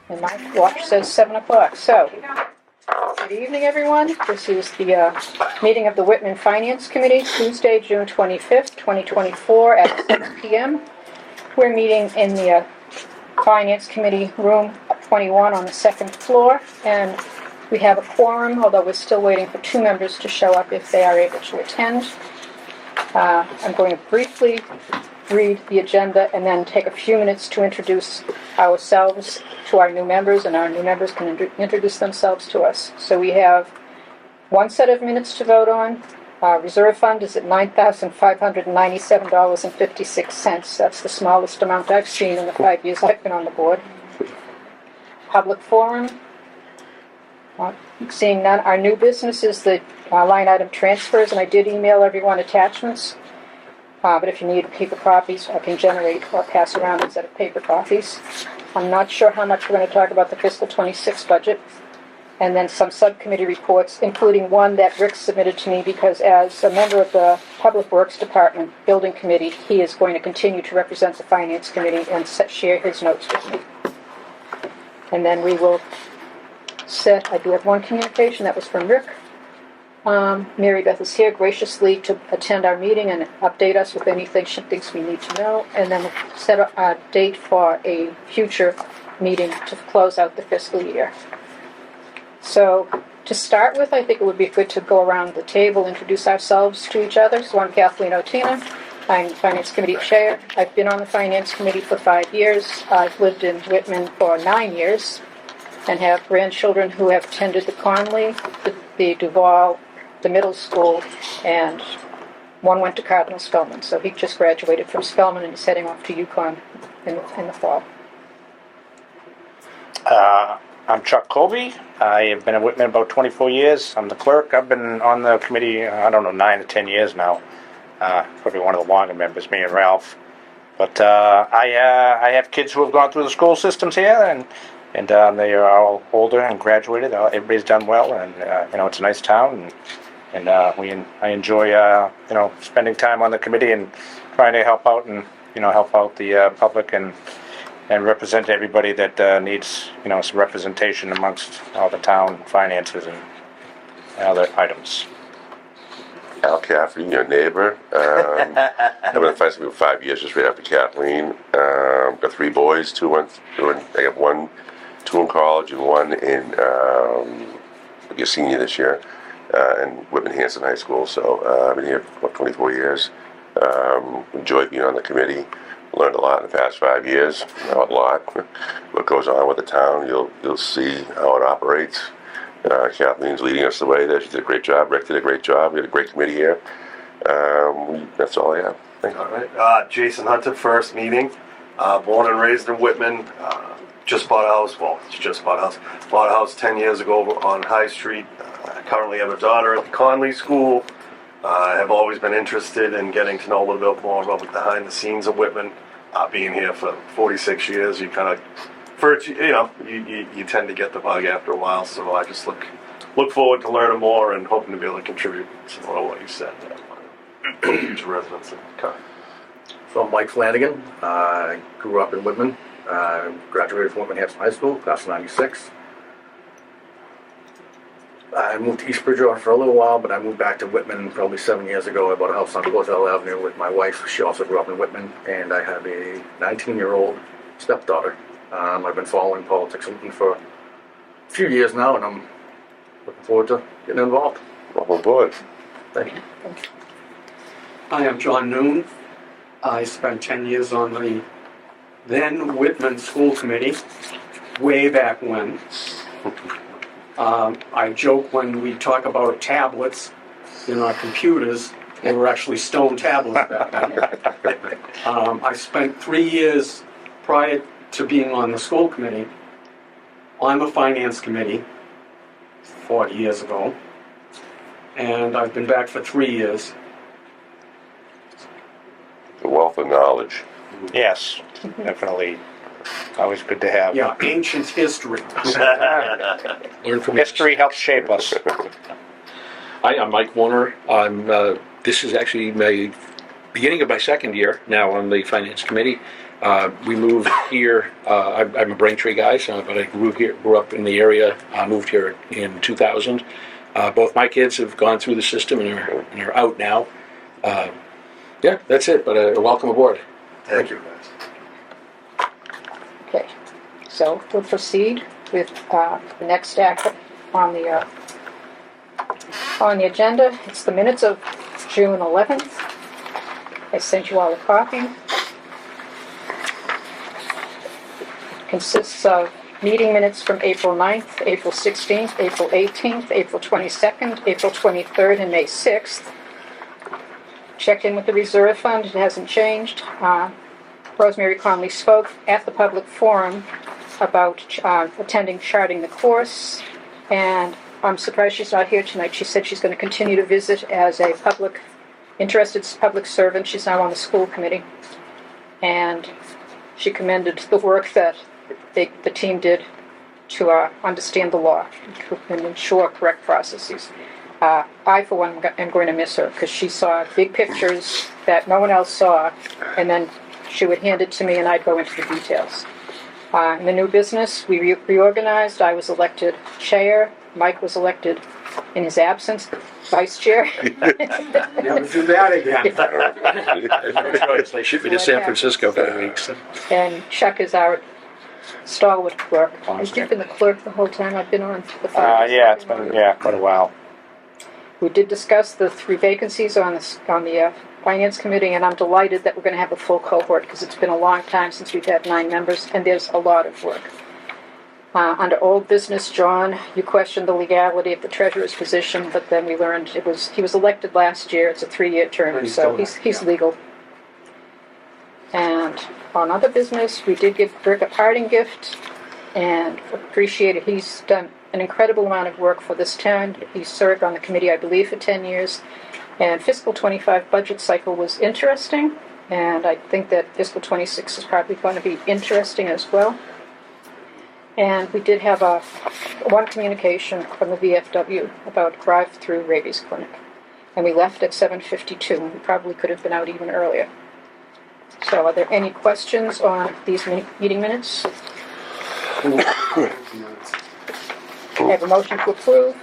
And my watch says 7 o'clock. So, good evening, everyone. This is the meeting of the Whitman Finance Committee, Tuesday, June 25th, 2024 at 6 p.m. We're meeting in the Finance Committee room 21 on the second floor, and we have a quorum, although we're still waiting for 2 members to show up if they are able to attend. I'm going to briefly read the agenda and then take a few minutes to introduce ourselves to our new members, and our new members can introduce themselves to us. So we have one set of minutes to vote on. Reserve fund is at $9,597.56. That's the smallest amount I've seen in the 5 years I've been on the board. Public forum. Seeing none. Our new business is the line item transfers, and I did email everyone attachments. But if you need paper copies, I can generate or pass around a set of paper copies. I'm not sure how much we're going to talk about the fiscal 26 budget. And then some subcommittee reports, including one that Rick submitted to me because as a member of the Public Works Department Building Committee, he is going to continue to represent the Finance Committee and share his notes with me. And then we will set, I do have one communication that was from Rick. Mary Beth is here graciously to attend our meeting and update us with anything she thinks we need to know, and then we'll set a date for a future meeting to close out the fiscal year. So to start with, I think it would be good to go around the table, introduce ourselves to each other. So I'm Kathleen Otina. I'm the Finance Committee Chair. I've been on the Finance Committee for 5 years. I've lived in Whitman for 9 years and have grandchildren who have attended the Conley, the Duval, the middle school, and one went to Cardinal Spellman. So he just graduated from Spellman and is heading off to UConn in the fall. I'm Chuck Colby. I have been at Whitman about 24 years. I'm the clerk. I've been on the committee, 9 to 10 years now. Probably one of the longer members, me and Ralph. But I have kids who have gone through the school systems here, and they are all older and graduated. Everybody's done well, and it's a nice town, and I enjoy spending time on the committee and trying to help out and help out the public and represent everybody that needs some representation amongst all the town finances and other items. Al Caffrey, your neighbor. I've been in finance for 5 years, just right after Kathleen. Got 3 boys. I have 2 in college and 1 in be a senior this year in Whitman Hanson High School. So I've been here for 24 years. Enjoyed being on the committee. Learned a lot in the past 5 years. A lot. What goes on with the town, you'll see how it operates. Kathleen's leading us the way there. She did a great job. Rick did a great job. We had a great committee here. That's all I have. Thank you. All right. Jason Hunter, first meeting. Born and raised in Whitman. Just bought a house. Well, just bought a house. Bought a house 10 years ago on High Street. I currently have a daughter at the Conley School. I have always been interested in getting to know a little bit more about the behind the scenes of Whitman. Being here for 46 years, you kind of, you tend to get the bug after a while. So I just look forward to learning more and hoping to be able to contribute similar to what you said. Future residents of Conley. So I'm Mike Flanagan. I grew up in Whitman. Graduated from Whitman Hanson High School, class of '96. I moved to East Bridgewater for a little while, but I moved back to Whitman probably 7 years ago. I bought a house on Clothell Avenue with my wife. She also grew up in Whitman, and I have a 19-year-old stepdaughter. I've been following politics in Whitman for a few years now, and I'm looking forward to getting involved. Welcome aboard. Thank you. Hi, I'm John Noon. I spent 10 years on the then Whitman School Committee, way back when. I joke when we talk about tablets in our computers, they were actually stone tablets back then. I spent 3 years prior to being on the school committee on the finance committee 40 years ago, and I've been back for 3 years. A wealth of knowledge. Yes, definitely. Always good to have. Yeah, ancient history. Learn from History helps shape us. Hi, I'm Mike Warner. This is actually my beginning of my second year now on the Finance Committee. We moved here. I'm a Braintree guy, but I grew up in the area. Moved here in 2000. Both my kids have gone through the system and are out now. Yeah, that's it. But welcome aboard. Thank you, guys. Okay, so we'll proceed with the next act on the agenda. It's the minutes of June 11th. I sent you all a copy. Consists of meeting minutes from April 9th, April 16th, April 18th, April 22nd, April 23rd, and May 6th. Checked in with the reserve fund. It hasn't changed. Rosemary Conley spoke at the public forum about attending Charting the Course, and I'm surprised she's not here tonight. She said she's going to continue to visit as a interested public servant. She's now on the school committee, and she commended the work that the team did to understand the law and ensure correct processes. I, for one, am going to miss her because she saw big pictures that no one else saw, and then she would hand it to me and I'd go into the details. In the new business, we reorganized. I was elected chair. Mike was elected in his absence, vice chair. Never do that again. No choice. They shipped me to San Francisco for a week. So. And Chuck is our stalwart clerk. Has he been the clerk the whole time I've been on? Yeah, it's been quite a while. We did discuss the 3 vacancies on the Finance Committee, and I'm delighted that we're going to have a full cohort because it's been a long time since we've had 9 members, and there's a lot of work. Under old business, John, you questioned the legality of the treasurer's position, but then we learned he was elected last year. It's a 3-year term, so he's legal. And on other business, we did give Rick a parting gift, and appreciate it. He's done an incredible amount of work for this town. He served on the committee, I believe, for 10 years. And fiscal 25 budget cycle was interesting, and I think that fiscal 26 is probably going to be interesting as well. And we did have one communication from the VFW about drive-through rabies clinic. And we left at 7:52, and we probably could have been out even earlier. So are there any questions on these meeting minutes? I have a motion to approve.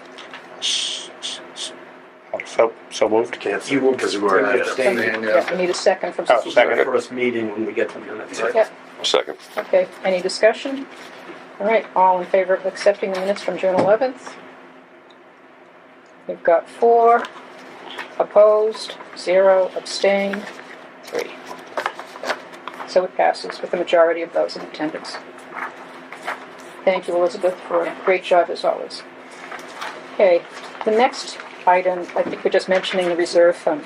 So moved. Can't say You will because we were in abstain. Yeah, we need a second from... Oh, second. The first meeting when we get to minutes. Yep. Second. Okay, any discussion? All right, all in favor of accepting the minutes from June 11th? We've got 4, opposed, 0, abstained, 3. So it passes with the majority of those in attendance. Thank you, Elizabeth, for a great job as always. Okay, the next item, I think we're just mentioning the reserve fund.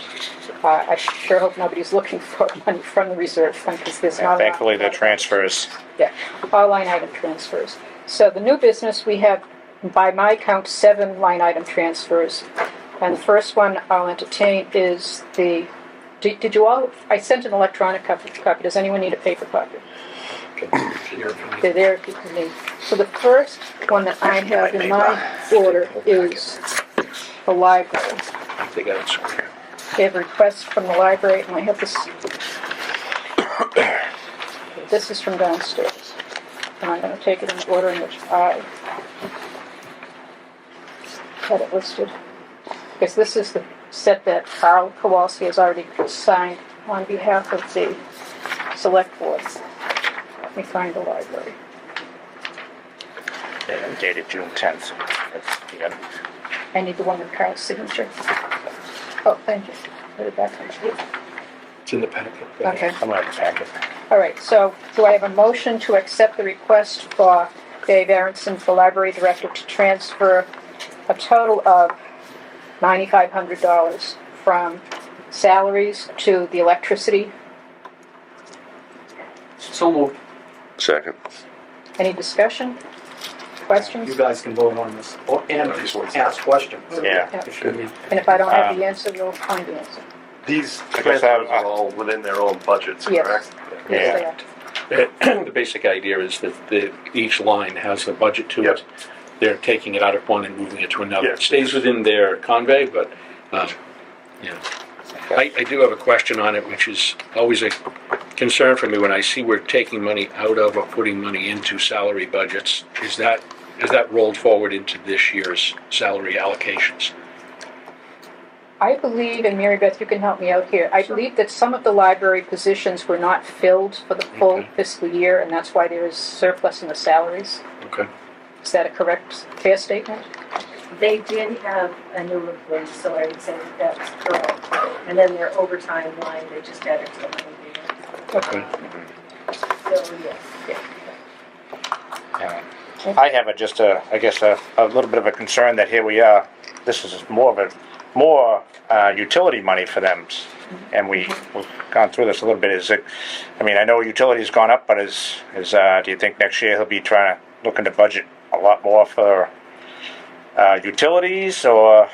I sure hope nobody's looking for money from the reserve fund because there's not... Thankfully, the transfers. Yeah, all line item transfers. So the new business, we have, by my count, 7 line item transfers. And the first one I'll entertain is the... Did you all... I sent an electronic copy. Does anyone need a paper copy? They're there if you can need. So the first one that I have in my order is the library. They got it somewhere. They have a request from the library, and I have this. This is from downstairs. And I'm going to take it in the order in which I had it listed. Because this is the set that Carl Kowalski has already signed on behalf of the select board. Let me find the library. Yeah, dated June 10th. You got it. I need the one with Carl's signature. Oh, thank you. Where did that come from? It's in the packet. Okay. I'm going to packet. All right, so do I have a motion to accept the request for Dave Aronson, the library director, to transfer a total of $9,500 from salaries to the electricity? So moved. Second. Any discussion? Questions? You guys can vote on this, and ask questions. Yeah. If you need. And if I don't have the answer, we'll find the answer. These I guess transfers are all within their own budgets, Yes. correct? Yes, they are. The basic idea is that each line has a budget to Yep. it. They're taking it out of one and moving it to another. Yes. It stays within their convey, but yeah. I do have a question on it, which is always a concern for me when I see we're taking money out of or putting money into salary budgets. Is that rolled forward into this year's salary allocations? I believe, and Mary Beth, you can help me out here, I believe that some of the library positions were not filled for the full Okay. fiscal year, and that's why there is surplus in the salaries. Okay. Is that a correct, fair statement? They did have a new employee, so I would say that that's correct. And then their overtime line, they just added to the money there. Okay. So, yes. Yeah. I have I guess a little bit of a concern that here we are, this is more utility money for them. And we've gone through this a little bit. I know utility's gone up, but do you think next year he'll be looking to budget a lot more for utilities? Or,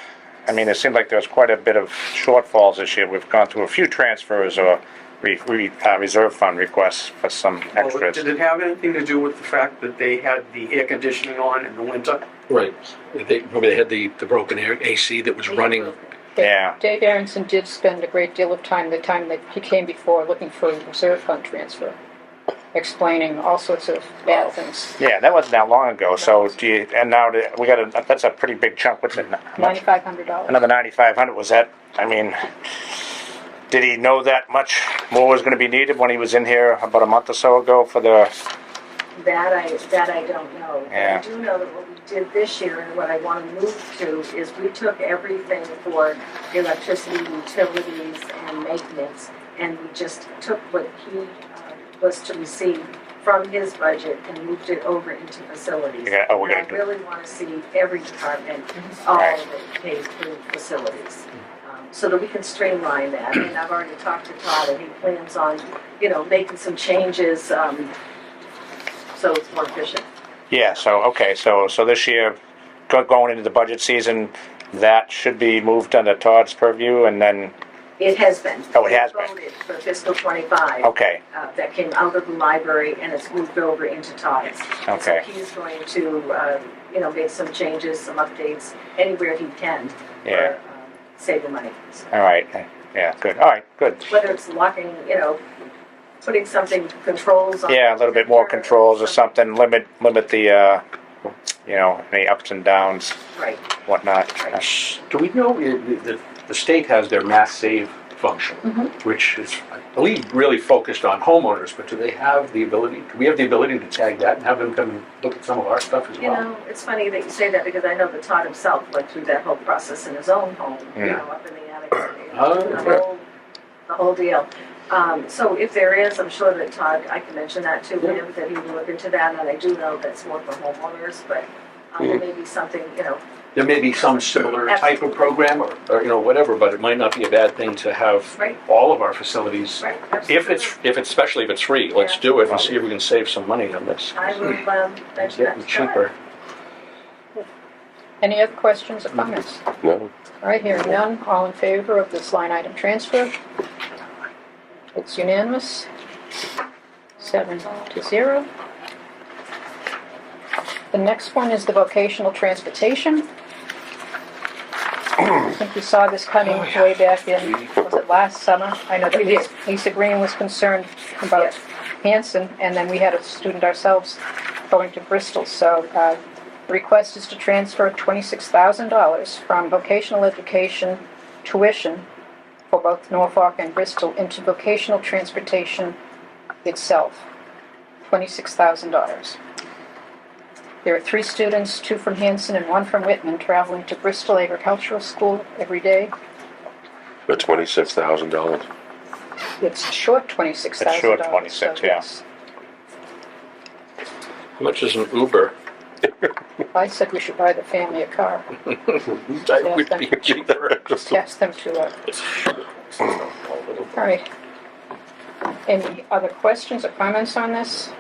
it seemed like there was quite a bit of shortfalls this year. We've gone through a few transfers or reserve fund requests for some extras. Did it have anything to do with the fact that they had the air conditioning on in the winter? Right. Remember they had the broken AC that was running. Yeah. Dave Aronson did spend a great deal of time, the time that he came before, looking for a reserve fund transfer, explaining all sorts of bad things. Yeah, that wasn't that long ago. So that's a pretty big chunk. What's it? $9,500. Another $9,500. Was that? Did he know that much more was going to be needed when he was in here about a month or so ago for the? That I don't know. Yeah. But I do know that what we did this year, and what I want to move to, is we took everything for electricity, utilities, and maintenance, and we just took what he was to receive from his budget and moved it over into facilities. Yeah, we're And gonna I really want to see every department, all of it paid through facilities. So that we can streamline that. And I've already talked to Todd, and he plans on, making some changes, so it's more efficient. Yeah. So okay. So this year, going into the budget season, that should be moved under Todd's purview, and then. It has been. Oh, it has been. Voted for fiscal 25. Okay. That came out of the library, and it's moved over into Todd's. And Okay. so he's going to, make some changes, some updates, anywhere he can. Yeah. For, saving money. So All right. Yeah. Good. All right. Good. whether it's locking, putting something, controls on. Yeah, a little bit more controls or something. Limit the any ups and downs, Right. whatnot. Do we know the state has their mass save function, which is, I believe, really focused on homeowners, but do we have the ability to tag that and have them come and look at some of our stuff as well? It's funny that you say that, because I know that Todd himself went through that whole process in his own home, Yeah. up in the attic, Oh, the whole deal. So if there is, I'm sure that Todd, I can mention that to him, that he will look into that, and I do know that's more for homeowners, but there may be something, There may be some similar type of program or whatever, but it might not be a bad thing to have Right. all of our facilities. right? Especially if it's free, let's Yeah. do it and see if we can save some money on this. I will mention that Getting to Todd. cheaper. Any other questions or comments? No? All right, hearing none, all in favor of this line item transfer? It's unanimous, 7-0. The next one is the vocational transportation. I think we saw this coming way back in, was it last summer? I know that Lisa Green was concerned about Hanson, and then we had a student ourselves going to Bristol. So the request is to transfer $26,000 from vocational education tuition for both Norfolk and Bristol into vocational transportation itself, $26,000. There are 3 students, 2 from Hanson and 1 from Whitman, traveling to Bristol Agricultural School every day. For $26,000. It's short $26,000. It's short 26, so yeah. yes. How much is an Uber? I said we should buy the family a car. That would be cheaper. Just ask them to, all right. Any other questions or comments on this?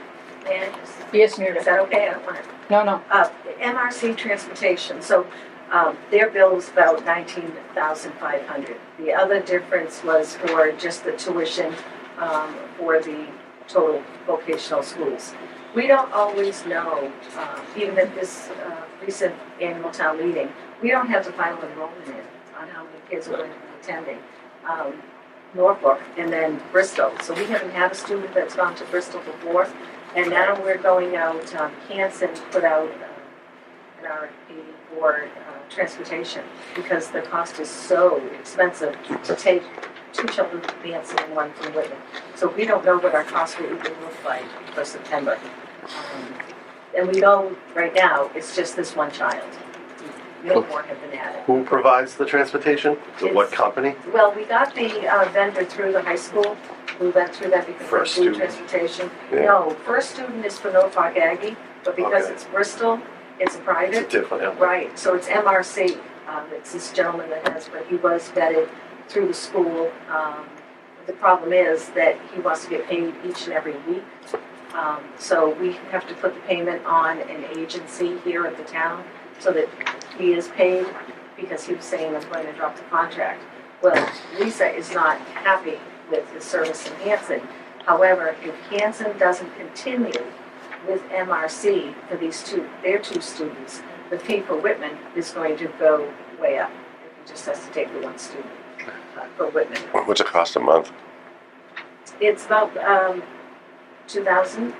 And Yes, is Meredith. that okay? I don't want to. No. MRC Transportation, so their bill was about $19,500. The other difference was for just the tuition for the total vocational schools. We don't always know, even at this recent annual town meeting, we don't have the final enrollment in on how many kids are going to be attending. Norfolk, and then Bristol. So we haven't had a student that's gone to Bristol before, and now we're going out, Hanson put out an RFP for transportation, because the cost is so expensive to take 2 children from Hanson and 1 from Whitman. So we don't know what our cost will even look like for September. And we know right now, it's just this one child. No more have been added. Who provides the transportation? What company? Well, we got the vendor through the high school. We went through that because First of food student? transportation. Yeah. No, first student is for Norfolk Aggie, but because Okay. it's Bristol, it's a It's private. different, yeah. Right, so it's MRC. It's this gentleman that has, but he was vetted through the school. The problem is that he wants to get paid each and every week. So we have to put the payment on an agency here at the town so that he is paid, because he was saying, I'm going to drop the contract. Well, Lisa is not happy with his service in Hanson. However, if Hanson doesn't continue with MRC for their 2 students, the fee for Whitman is going to go way up. If he just has to take the 1 student for Whitman. What's it cost a month? It's about 2,000.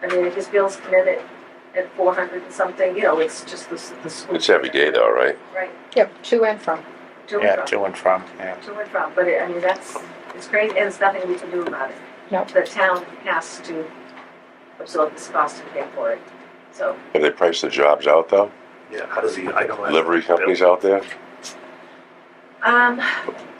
I mean, if his bills come in at 400 and something, it's just the school. It's every day though, right? Right, Yep, to and from. to and Yeah, from. to and from, yeah. To and from, but it's great, and there's nothing we can do about it. No. The town has to absorb this cost and pay for it, so. Have they priced the jobs out though? Yeah, how does he, I know. Delivery companies out there? Um,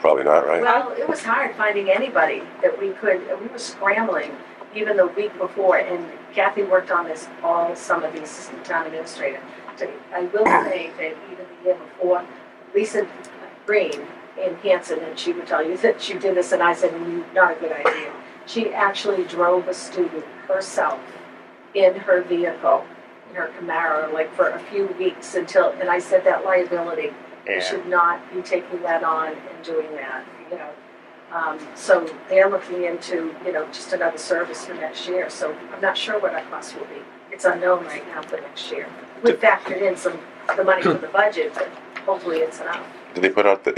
Probably not, right? well, it was hard finding anybody that we were scrambling even the week before, and Kathy worked on this all summer, the assistant town administrator. I will say that even the year before, Lisa Green in Hanson, and she would tell you that she did this, and I said, not a good idea. She actually drove a student herself in her vehicle, in her Camaro, like for a few weeks until, and I said that liability, you Yeah. should not be taking that on and doing that, So they're looking into, just another service for next year, so I'm not sure what our cost will be. It's unknown right now for next year. We factored in the money for the budget, but hopefully it's enough. Did they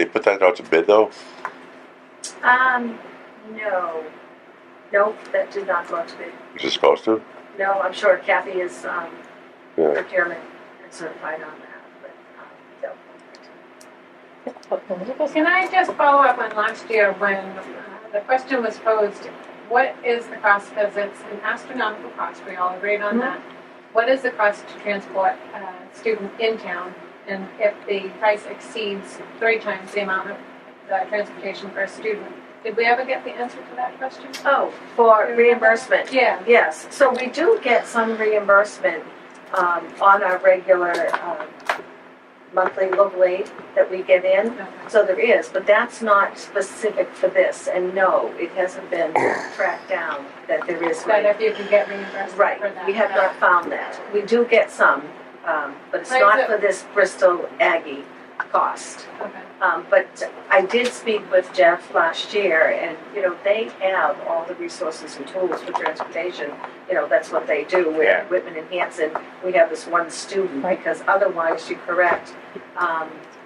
put that out to bid though? No. Nope, that did not go out to bid. Is it supposed to? No, I'm sure Kathy is Yeah. procurement and certified on that, but, no. Elizabeth? Can I just follow up on last year when the question was posed, what is the cost, because it's an astronomical cost, we all agreed on that. What is the cost to transport a student in town? And if the price exceeds 3 times the amount of transportation for a student, did we ever get the answer to that question? Oh, for reimbursement? Yeah. Yes, so we do get some reimbursement on our regular monthly local aid that we get in. Okay. So there is, but that's not specific for this, and no, it hasn't been tracked down that there is. But if you can get reimbursement for Right, that. we have not found that. We do get some, but it's not for this Bristol Aggie cost. Okay. But I did speak with Jeff last year, and, they have all the resources and tools for transportation. That's what they do. With Yeah. Whitman and Hanson, we have this 1 student, Right. because otherwise, you're correct,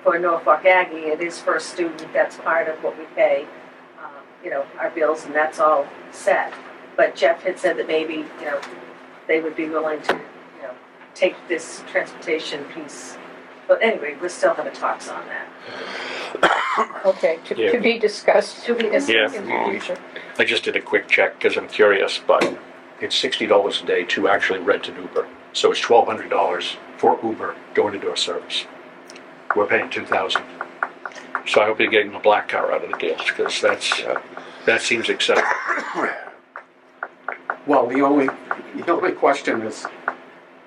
for Norfolk Aggie, it is for a student, that's part of what we pay, our bills, and that's all set. But Jeff had said that maybe, they would be willing to, take this transportation piece. But anyway, we're still having talks on that. Okay, Yeah. to be discussed. To be discussed. In the future. I just did a quick check because I'm curious, but it's $60 a day to actually rent an Uber. So it's $1,200 for Uber door-to-door service. We're paying $2,000. So I hope you're getting a black car out of the deal, because that seems excessive. Well, the only question is,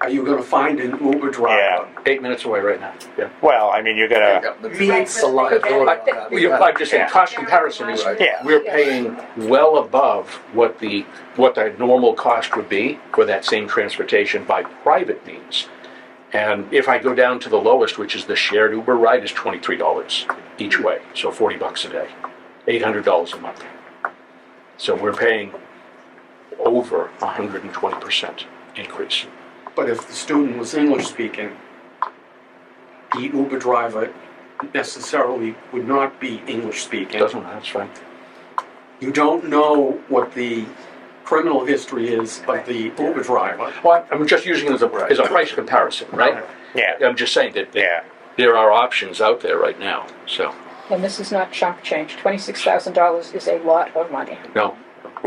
are you gonna find an Uber driver? 8 minutes away right now. Yeah. Well, I mean, you're gonna, Meets the liability. I'm just saying, cost comparison is, Yeah. we're paying well above what the normal cost would be for that same transportation by private means. And if I go down to the lowest, which is the shared Uber ride, is $23 each way, so $40 a day, $800 a month. So we're paying over 120% increase. But if the student was English speaking, the Uber driver necessarily would not be English speaking. Doesn't, that's fine. You don't know what the criminal history is of the Uber driver. Well, I'm just using it as a price comparison, right? Yeah. I'm just saying that Yeah. there are options out there right now, so, And this is not chunk change. $26,000 is a lot of money. no.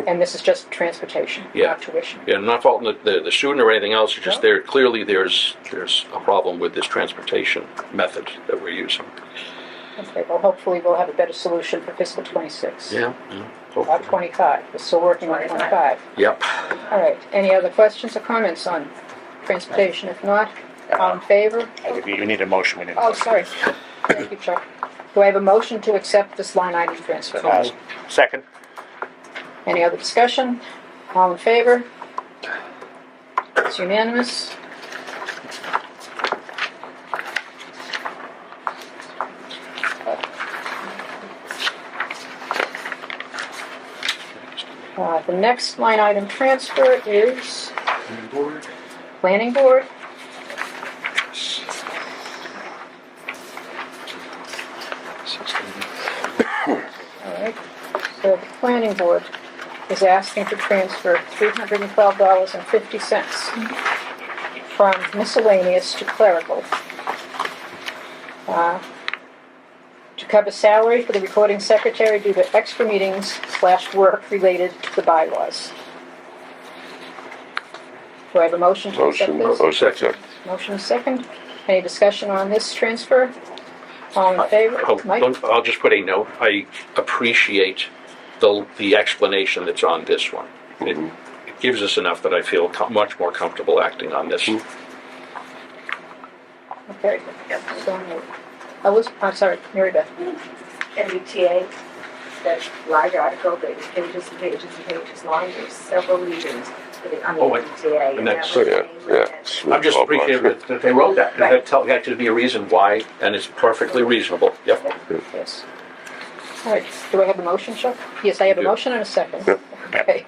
And this is just transportation, Yeah. not tuition. Yeah, I'm not faulting the student or anything else, it's just No. there, clearly there's a problem with this transportation method that we're using. Okay, well, hopefully we'll have a better solution for fiscal 26. Yeah, Not hopefully. 25. We're still working on 25. Yep. All right. Any other questions or comments on transportation? If not, all in favor? You need a motion. We need. Oh, sorry. Thank you, Chuck. Do I have a motion to accept this line item transfer? Second. Any other discussion? All in favor? It's unanimous. The next line item transfer is Planning Board. All right. So the Planning Board is asking to transfer $312.50 from miscellaneous to clerical to cover salary for the recording secretary due to extra meetings / work related to the bylaws. Do I have a motion to accept Motion, this? second. Motion is second. Any discussion on this transfer? All in favor? Mike? I'll just put a note, I appreciate the explanation that's on this one. It gives us enough that I feel much more comfortable acting on this. Okay. So moved. I'm sorry, Mary Beth. MBTA, that large article, that is pages and pages and pages long, there's several reasons on the Oh, MBTA. and that's- that was Yeah, mainly yeah. I'm just appreciative that they wrote that, because that should be a reason why, and it's perfectly reasonable. Yep. Yes. All right, do I have a motion, Chuck? Yes, I have a You do. motion and a second. Yep. Okay.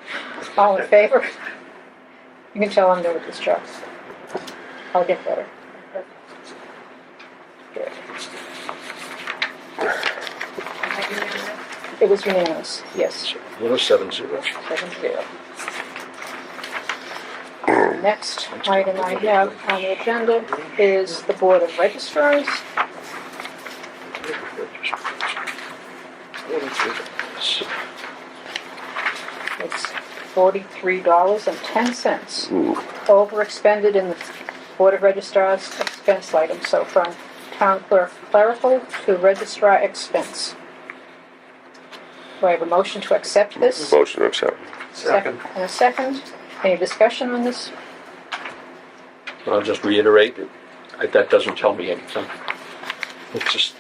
All in favor? You can tell I'm new with this, Chuck. I'll get better. Good. It was unanimous, yes. 1070. 7-0. Next item I have on the agenda is the Board of Registrars. It's $43.10 overexpended in the Board of Registrars expense item. So from town clerk clerical to registrar expense. Do I have a motion to accept this? Motion to accept. Second. And a second. Any discussion on this? I'll just reiterate, that doesn't tell me anything. It's just,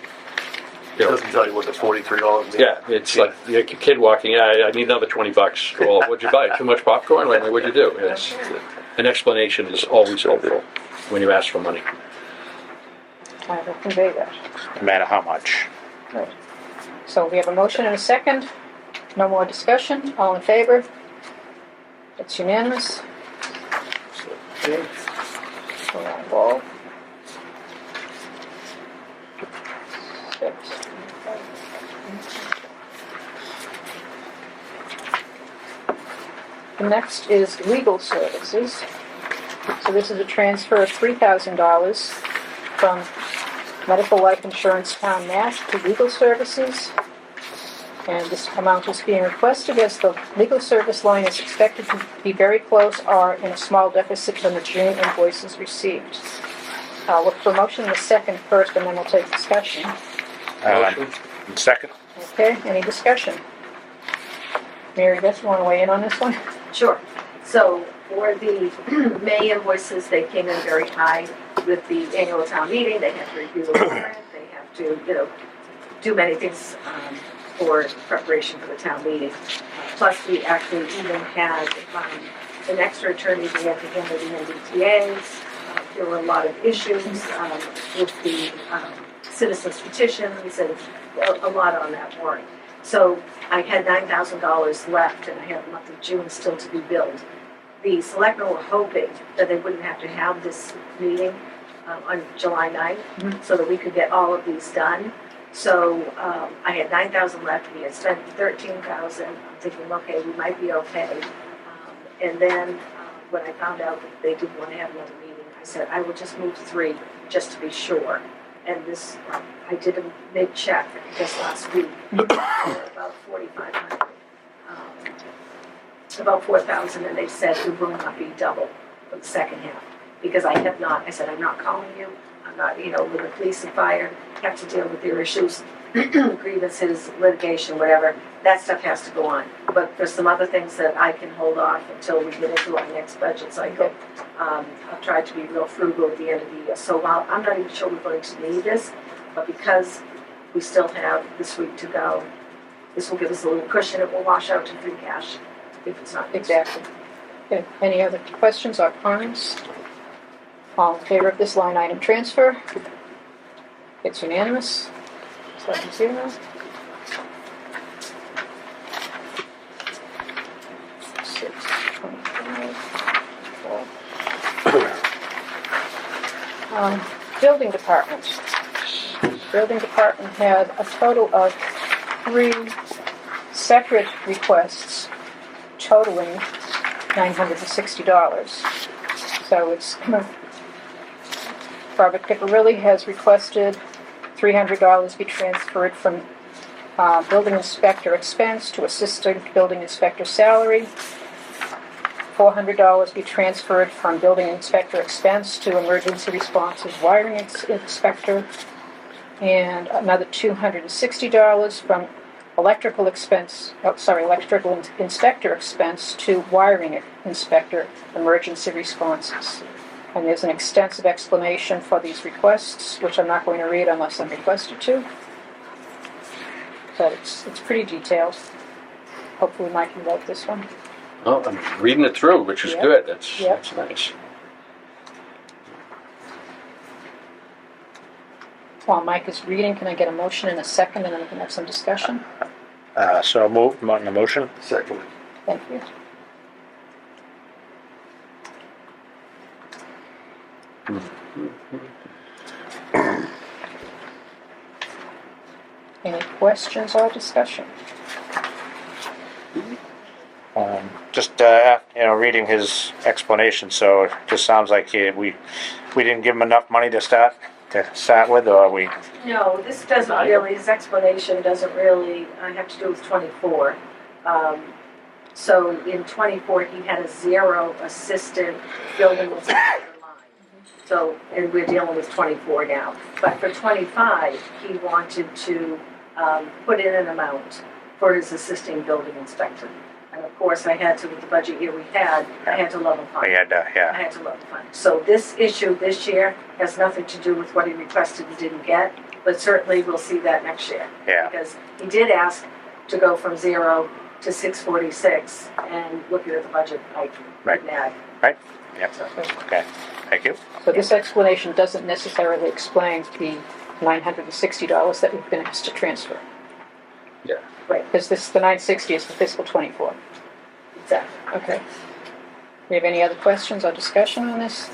It doesn't tell you what the $43 means. yeah, it's like your kid walking, I need another $20. Well, what'd you buy? Too much popcorn? Like, what'd you do? An explanation is always helpful when you ask for money. I will convey that. No matter how much. Right. So we have a motion and a second. No more discussion. All in favor? It's unanimous. Okay. We're on ball. 6. The next is legal services. So this is a transfer of $3,000 from medical life insurance town match to legal services. And this amount is being requested as the legal service line is expected to be very close or in a small deficit from the June invoices received. I'll look for a motion in a second first, and then we'll take discussion. Second. Okay, any discussion? Mary Beth, you want to weigh in on this one? Sure. So for the May invoices, they came in very high with the annual town meeting. They have to review the warrant. They have to, do many things for preparation for the town meeting. Plus, we actually even had an extra attorney we had to handle the MBTAs. There were a lot of issues with the citizens' petitions and a lot on that warrant. So I had $9,000 left, and I have the month of June still to be billed. The selectmen were hoping that they wouldn't have to have this meeting on July 9th, so that we could get all of these done. So I had 9,000 left. We had spent 13,000. I'm thinking, okay, we might be okay. And then when I found out that they didn't want to have another meeting, I said I will just move 3 just to be sure. And this, I did a mid-check just last week for about 4,500, about 4,000, and they said it will not be double for the second half because I have not. I said I'm not calling you. I'm not, with the police and fire have to deal with their issues, grievances, litigation, whatever. That stuff has to go on. But for some other things that I can hold off until we get into our next budget cycle, I'll try to be real frugal at the end of the year. So while I'm not even sure we're going to need this, but because we still have this week to go, this will give us a little cushion. It will wash out to free cash if it's not used. Exactly. Okay. Any other questions or comments? All in favor of this line item transfer? It's unanimous. 7-0. 625. Building department. Building department had a total of 3 separate requests totaling $960. So it's Robert Picarilli has requested $300 be transferred from building inspector expense to assistant building inspector salary. $400 be transferred from building inspector expense to emergency responses wiring inspector. And another $260 from electrical inspector expense to wiring inspector emergency responses. And there's an extensive explanation for these requests, which I'm not going to read unless I'm requested to. But it's pretty detailed. Hopefully Mike can write this one. Well, I'm reading it through, which is Yep. good. That's Yep. that's nice. While Mike is reading, can I get a motion in a second and then we can have some discussion? So moved on the motion. Second. Thank you. Any questions or discussion? Just reading his explanation, so it just sounds like we didn't give him enough money to start with, or we. No, this doesn't really, his explanation doesn't really have to do with 24. So in 24, he had a 0 assistant building inspector line. So, and we're dealing with 24 now. But for 25, he wanted to put in an amount for his assisting building inspector. And of course, I had to, with the budget year we had, I had to level fund. We had, I had to level fund. So this issue this year has nothing to do with what he requested and didn't get, but certainly we'll see that next year. Yeah. Because he did ask to go from 0 to 646, and looking at the budget, I Right. couldn't add. Right? Yep. Okay. Thank you. So this explanation doesn't necessarily explain the $960 that we've been asked to transfer. Yeah. Right, Because the $960 is for fiscal 24. exactly. Okay. Do you have any other questions or discussion on this?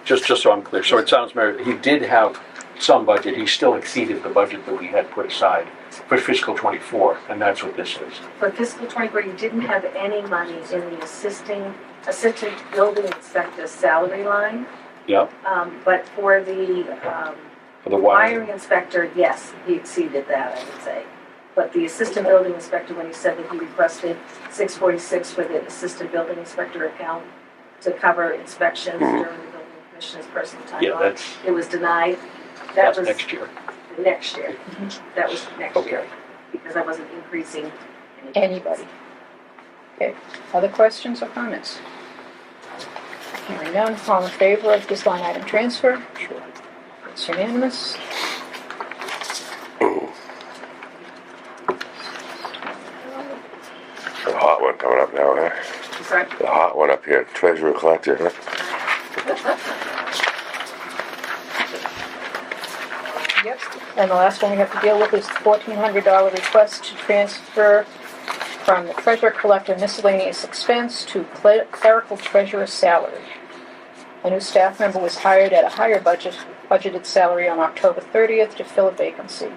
Just so I'm clear, so it sounds, Mary, he did have some budget. He still exceeded the budget that we had put aside for fiscal 24, and that's what this is. For fiscal 24, you didn't have any money in the assistant building inspector salary line, Yep. but for the For the wiring inspector, yes, he exceeded that, I would say. But the assistant building inspector, when he said that he requested 646 for the assistant building inspector account to cover inspections during the building commissioner's personal time Yeah, off, that's it was denied. That that's was next year. next year. That was next Okay. year, because I wasn't increasing Anybody? Okay. Other questions or comments? Hearing none, all in favor of this line item transfer? Sure. It's unanimous. The hot one coming up now, huh? Sorry? The hot one up here, treasurer collector, huh? Yep. And the last one we have to deal with is the $1,400 request to transfer from the treasurer collector miscellaneous expense to clerical treasurer salary. A new staff member was hired at a higher budgeted salary on October 30th to fill a vacancy.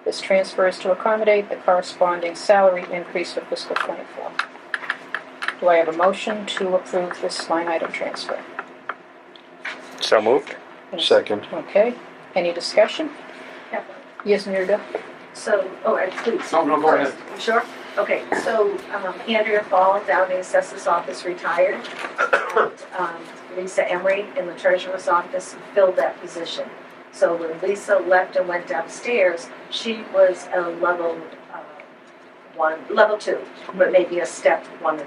This transfer is to accommodate the corresponding salary increase for fiscal '24. Do I have a motion to approve this line item transfer? So moved. Second. Okay, any discussion? Yeah. Yes, Mary Beth? So, please. No, go ahead. You sure? Okay, so Andrea Fall down in the assessor's office retired. And, Lisa Emery in the treasurer's office filled that position. So when Lisa left and went downstairs, she was a level level 2, but maybe a step 1,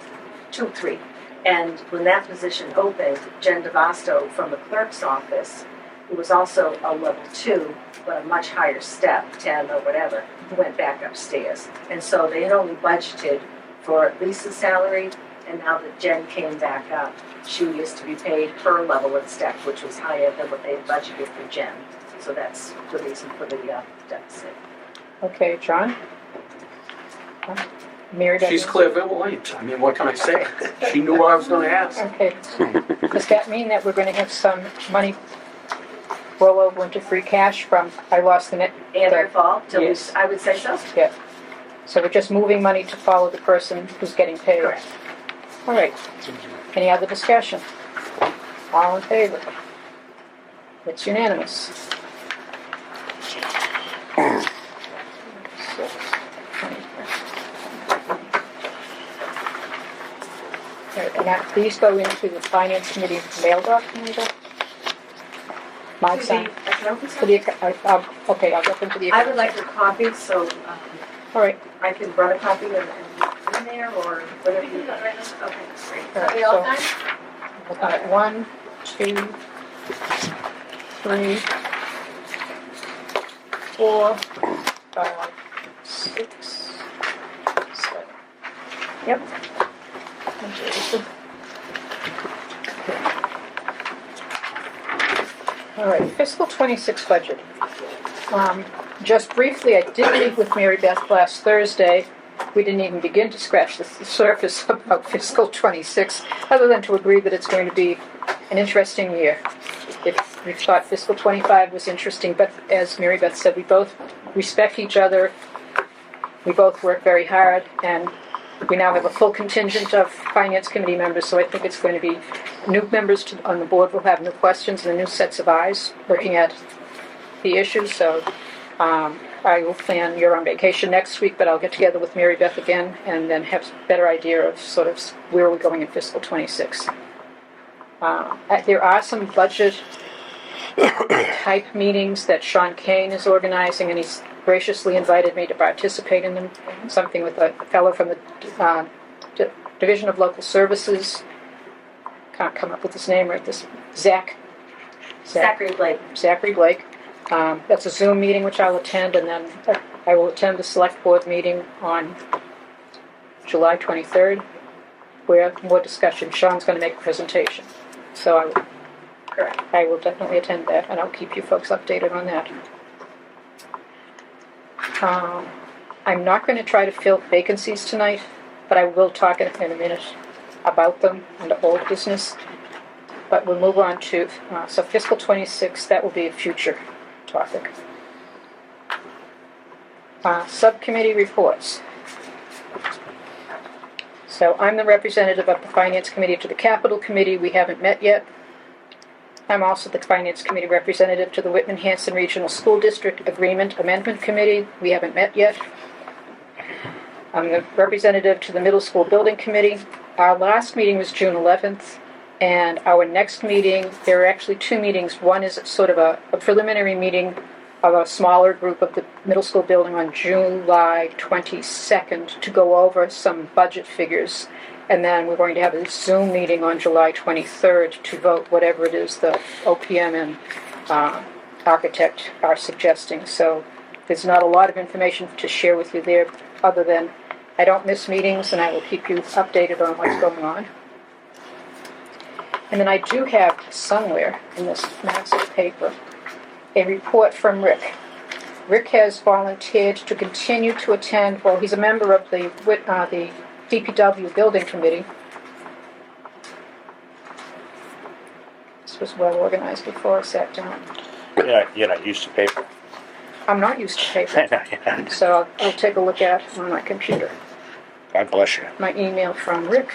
2, 3. And when that position opened, Jen DeVasto from the clerk's office, who was also a level 2, but a much higher step, 10 or whatever, went back upstairs. And so they had only budgeted for Lisa's salary, and now that Jen came back up, she used to be paid her level and step, which was higher than what they had budgeted for Jen. So that's the reason for the deficit. Okay, John? Mary Beth? She's clairvoyant. I mean, what can I say? She knew what I was going to ask. Okay. Does that mean that we're going to have some money roll over into free cash from, I lost the net? Andrea Fall, Yes. I would say so. Yeah. So we're just moving money to follow the person who's getting paid? Correct. All right. Any other discussion? All in favor? It's unanimous. 6, 24. All right, and that, these go into the Finance Committee mailbox, Linda? My To son. the accountant's For the, office? okay, I'll get them to the. I would like a copy, so All right. I can run a copy and in there, or whatever you got right now. Okay, great. All Are we all right, done? so we've got 1, 2, 3, 4, 5, 6, 7. Yep. All right, fiscal '26 budget. Just briefly, I did meet with Mary Beth last Thursday. We didn't even begin to scratch the surface about fiscal '26, other than to agree that it's going to be an interesting year. We thought fiscal '25 was interesting, but as Mary Beth said, we both respect each other. We both work very hard, and we now have a full contingent of Finance Committee members, so I think it's going to be new members on the board will have new questions and new sets of eyes looking at the issues. So I will plan, you're on vacation next week, but I'll get together with Mary Beth again and then have a better idea of sort of where we're going in fiscal '26. There are some budget type meetings that Sean Kane is organizing, and he's graciously invited me to participate in them. Something with a fellow from the Division of Local Services. Can't come up with his name right this. Zachary Blake. Zachary Blake. That's a Zoom meeting which I'll attend, and then I will attend the Select Board meeting on July 23rd, where more discussion. Sean's going to make a presentation. So I will definitely attend that, and I'll keep you folks updated on that. I'm not going to try to fill vacancies tonight, but I will talk in a minute about them under old business. But we'll move on to, so fiscal '26, that will be a future topic. Subcommittee reports. So I'm the representative of the Finance Committee to the Capital Committee. We haven't met yet. I'm also the Finance Committee representative to the Whitman-Hanson Regional School District Agreement Amendment Committee. We haven't met yet. I'm the representative to the Middle School Building Committee. Our last meeting was June 11th, and our next meeting, there are actually two meetings. One is sort of a preliminary meeting of a smaller group of the middle school building on July 22nd to go over some budget figures. And then we're going to have a Zoom meeting on July 23rd to vote whatever it is the OPM and architect are suggesting. So there's not a lot of information to share with you there, other than I don't miss meetings and I will keep you updated on what's going on. And then I do have somewhere in this massive paper a report from Rick. Rick has volunteered to continue to attend, well, he's a member of the DPW Building Committee. This was well organized before I sat down. Yeah, you're not used to paper. I'm not used to paper. So I'll take a look at it on my computer. God bless you. My email from Rick.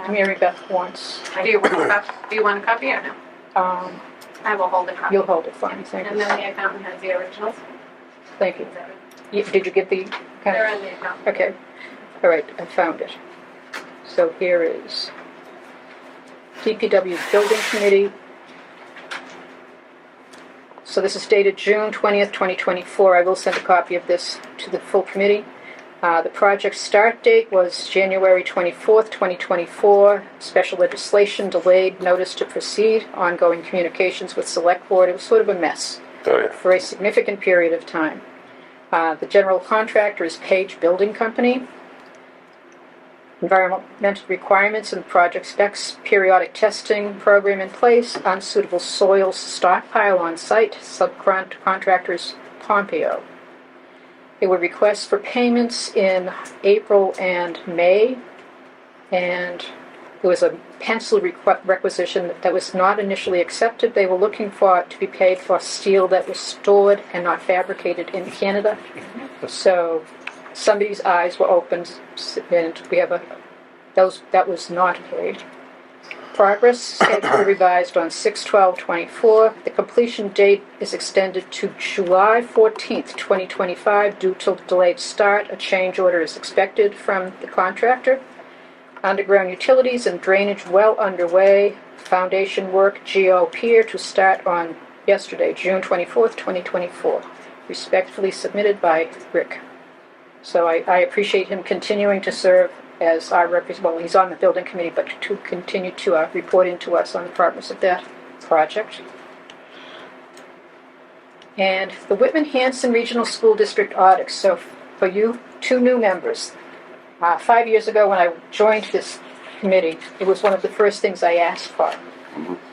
Mary Beth wants. Do you want a copy or no? I will hold a copy. You'll hold it, fine, thank And you. then the accountant has the originals. Thank you. Is that right? Did you get the? They're in the account. Okay, all right, I found it. So here is DPW Building Committee. So this is dated June 20th, 2024. I will send a copy of this to the full committee. The project start date was January 24th, 2024. Special legislation delayed notice to proceed. Ongoing communications with select board. It was sort of a mess Oh, yeah. for a significant period of time. The general contractor is Page Building Company. Environmental requirements and project specs, periodic testing program in place, unsuitable soils stockpile on site, subcontractors Pompeo. There were requests for payments in April and May, and there was a pencil requisition that was not initially accepted. They were looking for it to be paid for steel that was stored and not fabricated in Canada. So somebody's eyes were opened, and we have that was not paid. Progress schedule revised on 6/12/24. The completion date is extended to July 14th, 2025 due to delayed start. A change order is expected from the contractor. Underground utilities and drainage well underway. Foundation work GO Pier to start on yesterday, June 24th, 2024. Respectfully submitted by Rick. So I appreciate him continuing to serve as our representative. Well, he's on the building committee, but to continue to report into us on the progress of that project. And the Whitman-Hanson Regional School District audits. So for you, 2 new members. 5 years ago when I joined this committee, it was one of the first things I asked for.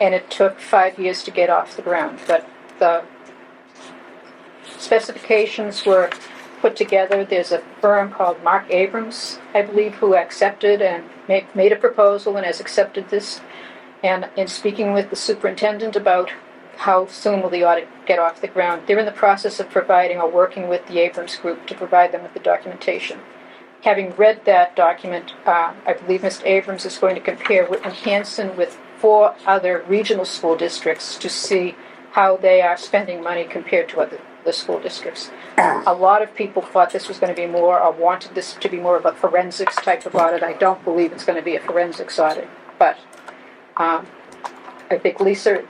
And it took 5 years to get off the ground. But the specifications were put together. There's a firm called Mark Abrams, I believe, who accepted and made a proposal and has accepted this. And in speaking with the superintendent about how soon will the audit get off the ground, they're in the process of providing or working with the Abrams Group to provide them with the documentation. Having read that document, I believe Mr. Abrams is going to compare Whitman-Hanson with 4 other regional school districts to see how they are spending money compared to the school districts. A lot of people thought this was going to be more, or wanted this to be more of a forensics type of audit. I don't believe it's going to be a forensics audit, but I think Lisa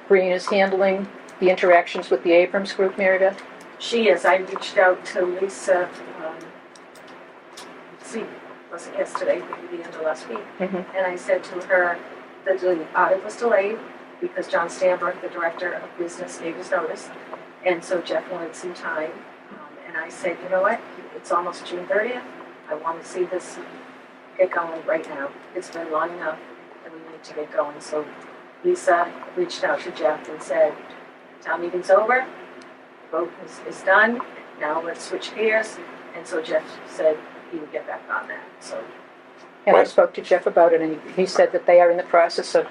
Green is handling the interactions with the Abrams Group, Mary Beth? She is. I reached out to Lisa, was it yesterday, maybe the end of last week, and I said to her that the audit was delayed because John Stamberg, the director of business, gave us notice, and so Jeff wanted some time. And I said, you know what, it's almost June 30th. I want to see this get going right now. It's been long enough, and we need to get going. So Lisa reached out to Jeff and said, town meeting's over, vote is done, now let's switch gears. And so Jeff said he would get back on that. So. And I spoke to Jeff about it, and he said that they are in the process of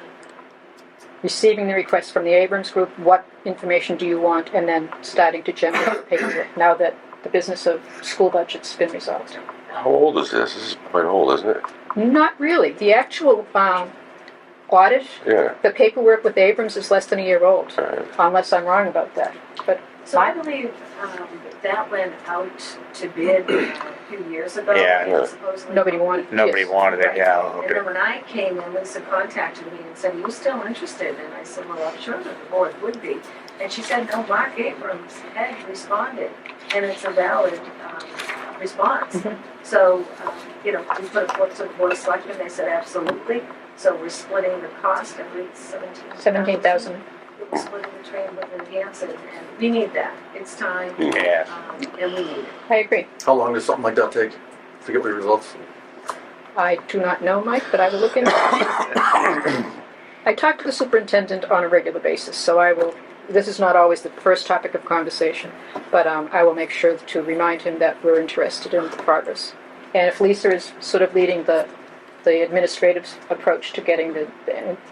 receiving the request from the Abrams Group. What information do you want? And then starting to generate paperwork now that the business of school budget's been resolved. How old is this? This is quite old, isn't it? Not really. The actual audit, Yeah. the paperwork with Abrams is less than a year old, Right. unless I'm wrong about that. But So I believe that went out to bid a few years ago. Yeah. And supposedly nobody wanted. Nobody yes. wanted it, yeah. And then when I came in, Lisa contacted me and said, are you still interested? And I said, well, I'm sure that the board would be. And she said, no, Mark Abrams had responded, and it's a valid response. So, we put it forward to the board of selectmen. They said, absolutely. So we're splitting the cost, I believe it's $17,000. We're splitting the train with Hanson, and we need that. It's time, Yeah. and we need it. I agree. How long does something like that take to get the results? I do not know, Mike, but I will look into it. I talk to the superintendent on a regular basis, so I will, this is not always the first topic of conversation, but I will make sure to remind him that we're interested in the progress. And if Lisa is sort of leading the administrative approach to getting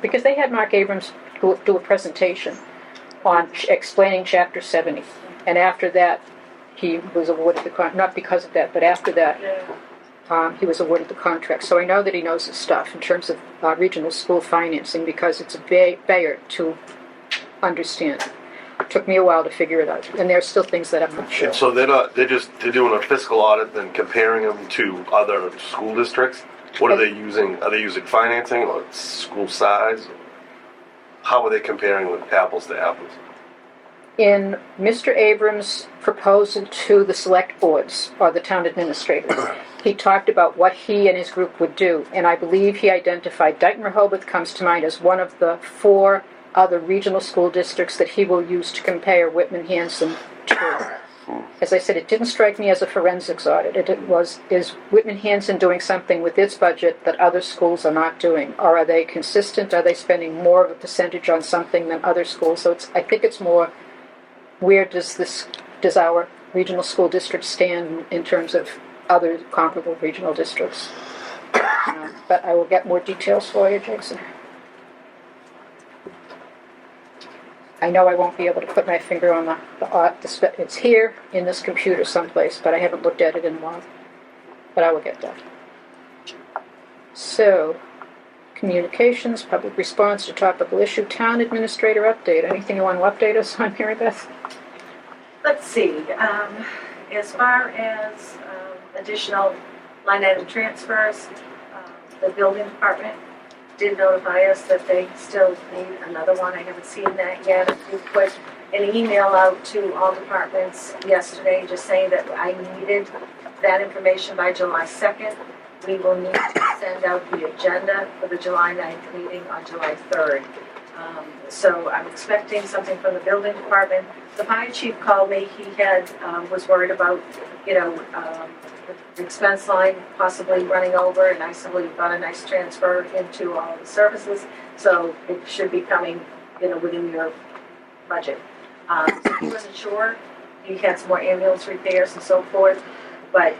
because they had Mark Abrams do a presentation on explaining Chapter 70, and after that, he was awarded not because of that, but after that, he was awarded the contract. So I know that he knows his stuff in terms of regional school financing because it's a barrier to understand. It took me a while to figure it out, and there are still things that I'm not sure. And so they're doing a fiscal audit and comparing them to other school districts. What are they using? Are they using financing or school size? How are they comparing with apples to apples? In Mr. Abrams' proposal to the select boards, or the town administrators, he talked about what he and his group would do, and I believe he identified Dayton Rehoboth comes to mind as one of the 4 other regional school districts that he will use to compare Whitman Hanson to. As I said, it didn't strike me as a forensics audit. Is Whitman Hanson doing something with its budget that other schools are not doing? Or are they consistent? Are they spending more of a percentage on something than other schools? So I think it's more, where does our regional school district stand in terms of other comparable regional districts? But I will get more details for you, Jason. I know I won't be able to put my finger on it's here in this computer someplace, but I haven't looked at it in a while. But I will get that. So, communications, public response to topical issue, town administrator update. Anything you want to update us on, Mary Beth? Let's see, as far as additional line item transfers, the building department did notify us that they still need another one. I haven't seen that yet. We put an email out to all departments yesterday just saying that I needed that information by July 2nd. We will need to send out the agenda for the July 9th meeting on July 3rd. So I'm expecting something from the building department. The fire chief called me. He was worried about, the expense line possibly running over, and I said, well, you've got a nice transfer into all the services, so it should be coming, within your budget. So he wasn't sure. He had some more ambulance repairs and so forth, but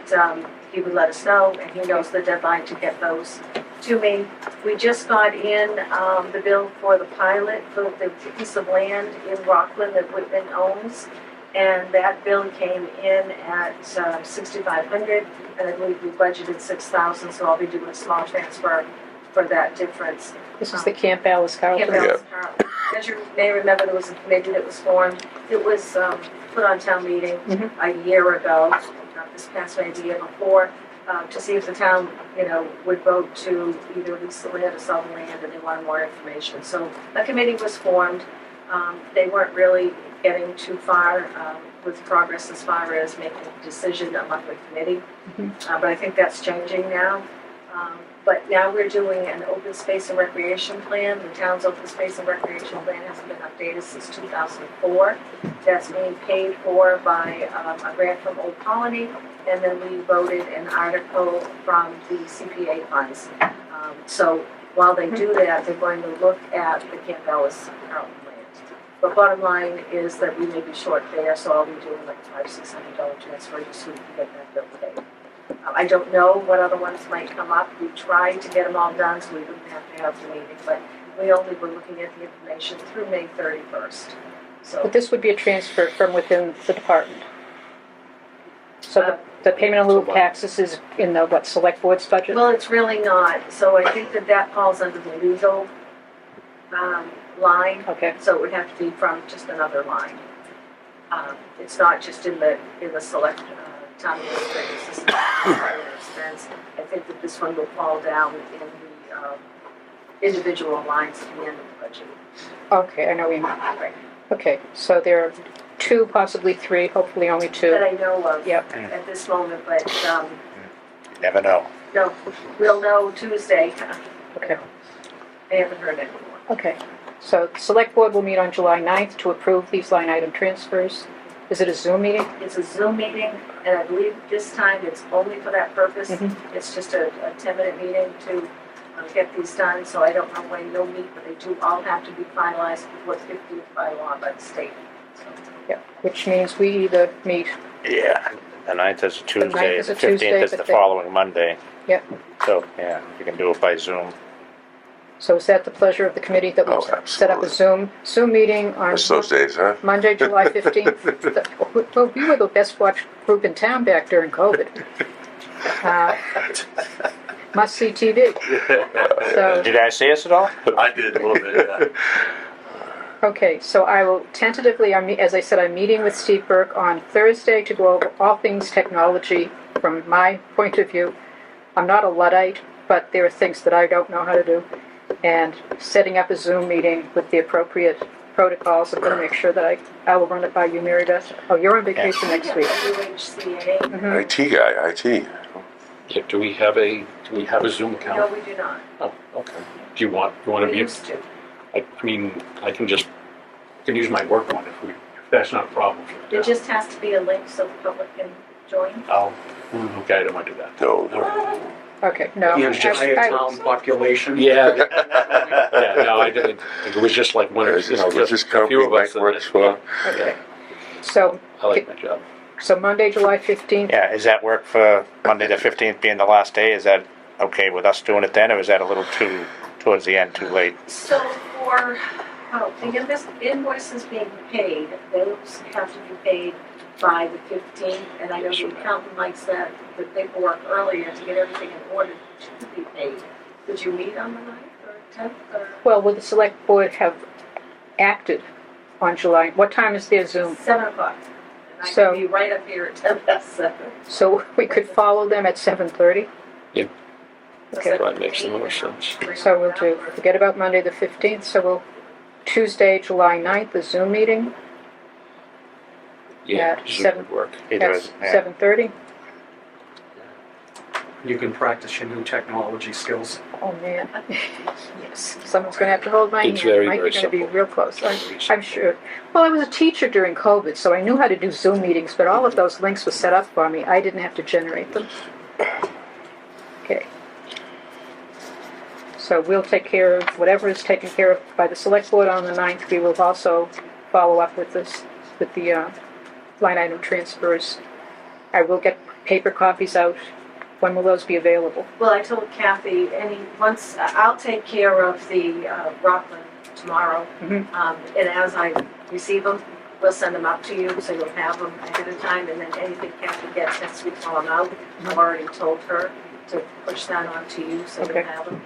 he would let us know, and he knows the deadline to get those to me. We just got in the bill for the pilot for the piece of land in Rockland that Whitman owns, and that bill came in at $6,500, and I believe we budgeted $6,000, so I'll be doing a small transfer for that difference. This is the Camp Alice Carlton. Camp Alice Carlton. As you may remember, there was a committee that was formed. It was put on town meeting a year ago, not this past May, the year before, to see if the town, would vote to either lease the land or sell the land, and they wanted more information. So a committee was formed. They weren't really getting too far with progress as far as making a decision among the committee, but I think that's changing now. But now we're doing an open space and recreation plan. The town's open space and recreation plan hasn't been updated since 2004. That's being paid for by a grant from Old Colony, and then we voted an article from the CPA funds. So while they do that, they're going to look at the Camp Alice Carlton land. But bottom line is that we may be short there, so I'll be doing like $500-600 transfer just so we can get that bill paid. I don't know what other ones might come up. We tried to get them all done so we wouldn't have to have the meeting, but we only were looking at the information through May 31st. So, But this would be a transfer from within the department. So the payment in lieu of taxes is in the, select board's budget? well, it's really not. So I think that falls under the legal line. Okay. So it would have to be from just another line. It's not just in the select town administrative system expense. I think that this one will fall down in the individual lines at the end of the budget. Okay, I know we. Right. Okay, so there are 2, possibly 3, hopefully only 2. That I know of Yep. at this moment, but You never know. no, we'll know Tuesday. Okay. I haven't heard it anymore. Okay. So the select board will meet on July 9th to approve these line item transfers. Is it a Zoom meeting? It's a Zoom meeting, and I believe this time it's only for that purpose. Mhm. It's just a 10-minute meeting to get these done, so I don't know when you'll meet, but they do all have to be finalized before the 15th by law by the state. So, Yeah, which means we either meet, Yeah. The 9th is a Tuesday, 9th is the a Tuesday, 15th is but the they- following Monday. yeah. So, yeah, you can do it by Zoom. So is that the pleasure of the committee that we Oh, set up a absolutely. Zoom meeting on Miss those days, huh? Monday, July 15th? Well, we were the best watched group in town back during COVID. Must see TV. So, Did you guys see us at all? I did a little bit, yeah. okay, so I will tentatively, as I said, I'm meeting with Steve Burke on Thursday to go over all things technology from my point of view. I'm not a Luddite, but there are things that I don't know how to do. And setting up a Zoom meeting with the appropriate protocols, I'm going to make sure that I will run it by you, Mary Beth. Oh, you're on vacation next week. UHCA, Mhm. IT guy, IT. Yeah, do we have a Zoom no, account? we do not. Oh, okay. Do you want to We be? used to. I mean, I can use my work one if that's not a problem. There just has to be a link so the public can join. Oh, okay, I don't want to do that. No. Okay, no. The entire town population. Yeah, yeah, no, I didn't. It was just like one or Is this, what's this just a few company of us. Mike works for? Okay. So, I like my job. so Monday, July 15th? Yeah, is that work for Monday the 15th being the last day? Is that okay with us doing it then, or is that a little too, towards the end, too late? So for, the invoices being paid, those have to be paid by the 15th, and I know the accountant likes that, the paperwork earlier to get everything in order to be paid. Would you meet on the 9th or 10th or? Well, will the select board have acted on July? What time is their Zoom? 7 o'clock. And I So- can be right up here at 10 past 7. So we could follow them at 7:30? Yeah. Okay. That makes the most sense. So we'll do, forget about Monday the 15th, so we'll, Tuesday, July 9th, the Zoom meeting Yeah, At Zoom 7. would work. Either at is, yeah. 7:30. You can practice your new technology skills. Oh, man. Yes. Someone's going to have to hold my hand. It's very, Mike, very you're going to be simple. real close. Very I'm simple. sure. Well, I was a teacher during COVID, so I knew how to do Zoom meetings, but all of those links were set up for me. I didn't have to generate them. Okay. So we'll take care of whatever is taken care of by the select board on the 9th. We will also follow up with this, with the line item transfers. I will get paper copies out. When will those be available? Well, I told Kathy, once, I'll take care of the Rockland tomorrow. Mhm. And as I receive them, we'll send them out to you, so you'll have them ahead of time, and then anything Kathy gets next week while I'm out, I've already told her to push that on to you, so Okay. you'll have them.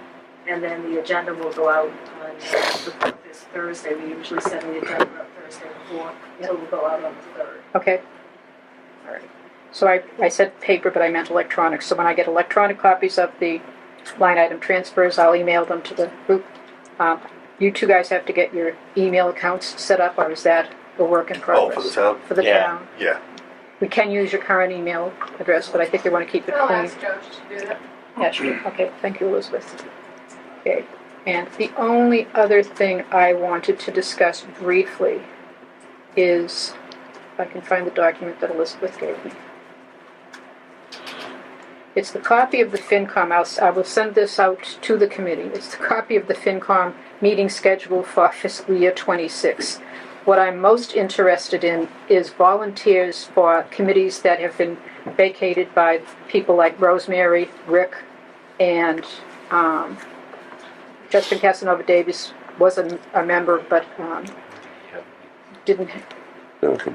And then the agenda will go out on this Thursday. We usually send the agenda out Thursday before, so we'll go out on the 3rd. Okay. All right. So I said paper, but I meant electronic. So when I get electronic copies of the line item transfers, I'll email them to the group. You two guys have to get your email accounts set up, or is that a work in Oh, progress? for the town? For the Yeah. town. Yeah. We can use your current email address, but I think they want to keep it I'll clean. ask Josh to do that. Yeah, sure. Okay, thank you, Elizabeth. Okay, and the only other thing I wanted to discuss briefly is, if I can find the document that Elizabeth gave me. It's the copy of the FinCom. I will send this out to the committee. It's the copy of the FinCom meeting schedule for fiscal year 26. What I'm most interested in is volunteers for committees that have been vacated by people like Rosemary, Rick, and Justin Casanova Davis was a member, but Come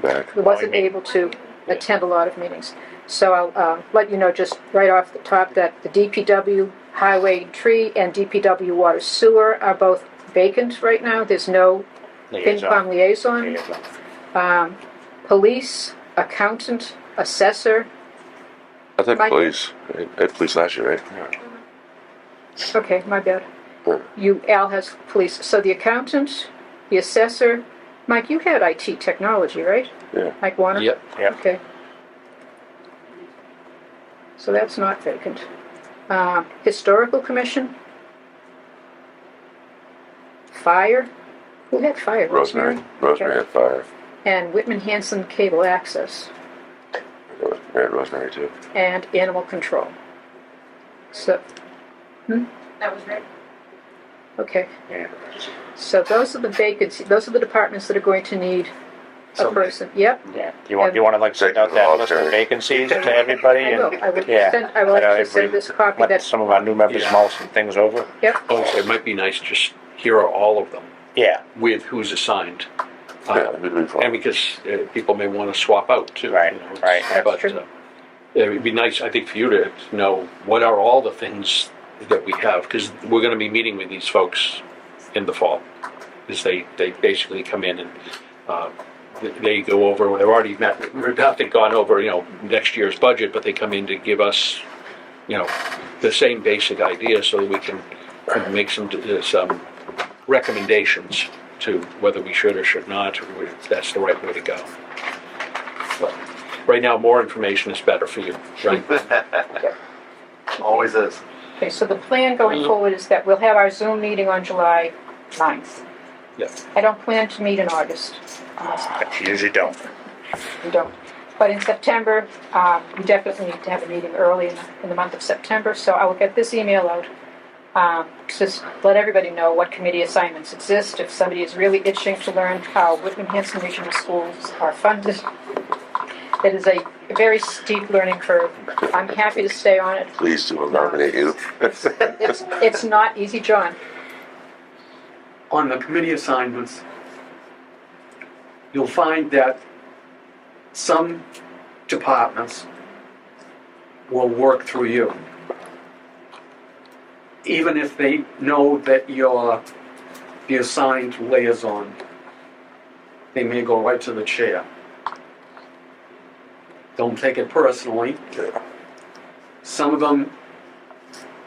back. wasn't able to attend a lot of meetings. So I'll let you know just right off the top that the DPW Highway Tree and DPW Water Sewer are both vacant right now. There's no FinCom liaison. Liaison. Police, accountant, assessor. I thought Mike? police. I had police last year, right? Okay, my bad. Al has police. So the accountant, the assessor. Mike, you had IT technology, right? Yeah. Mike Warner? Yep. Yep. Okay. So that's not vacant. Historical Commission? Fire? Who had fire? Rosemary. Rosemary Okay. had fire. and Whitman Hanson Cable Access, Mary Rosemary too. and Animal Control. So, That was right. okay. Yeah. So those are the vacancies, those are the departments that are going to need a Somebody. person. Yep. Yeah. You want to like send out that list of vacancies to everybody? I will. And, I will yeah. send, I will Let actually send everybody- this copy Let that, some of our new members Yeah. mull some things over. yep. Also, it might be nice just here are all of them Yeah. with who's assigned. Yeah, that'd be really fun. And because people may want to swap out too. Right, you know, right. That's But true. it would be nice, I think, for you to know what are all the things that we have, because we're going to be meeting with these folks in the fall. Because they basically come in and they go over, they've already met, they've gone over, next year's budget, but they come in to give us, the same basic idea so that we can make some recommendations to whether we should or should not, or if that's the right way to go. But right now, more information is better for you, right? Always is. Okay, so the plan going forward is that we'll have our Zoom meeting on July 9th. Yeah. I don't plan to meet in August, unless You usually don't. we don't. But in September, we definitely need to have a meeting early in the month of September, so I will get this email out. Just let everybody know what committee assignments exist. If somebody is really itching to learn how Whitman Hanson Regional Schools are funded, it is a very steep learning curve. I'm happy to stay on it. Please do nominate you. It's not easy, John. On the committee assignments, you'll find that some departments will work through you. Even if they know that you're the assigned liaison, they may go right to the chair. Don't take it personally. Yeah. Some of them,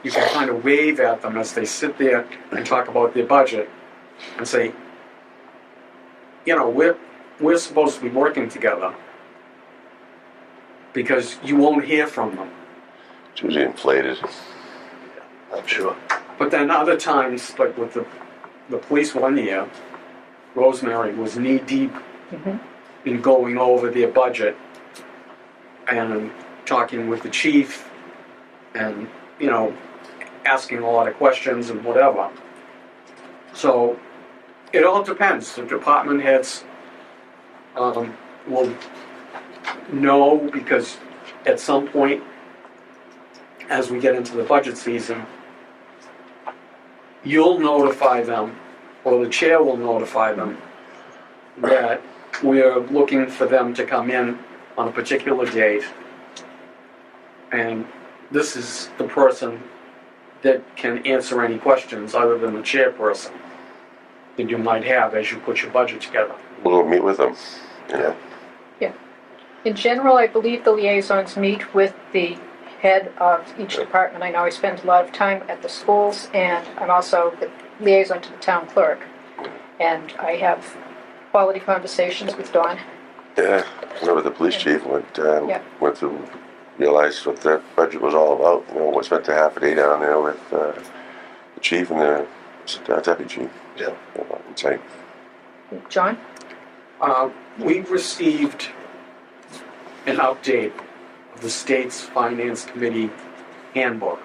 you can kind of wave at them as they sit there and talk about their budget and say, we're supposed to be working together because you won't hear from them. It's usually inflated. I'm sure. But then other times, like with the police one year, Rosemary was knee deep in going over their budget and talking with the chief and, asking a lot of questions and whatever. So it all depends. The department heads will know, because at some point, as we get into the budget season, you'll notify them, or the chair will notify them, that we're looking for them to come in on a particular date, and this is the person that can answer any questions other than the chairperson that you might have as you put your budget together. We'll meet with them. Yeah. Yeah. In general, I believe the liaisons meet with the head of each department. I know I spend a lot of time at the schools, and I'm also the liaison to the town clerk. And I have quality conversations with Dawn. Yeah. I remember the police chief went Yeah. through, realized what that budget was all about. What spent a half a day down there with the chief and the deputy chief. Yeah. Insane. John? We've received an update of the state's finance committee handbook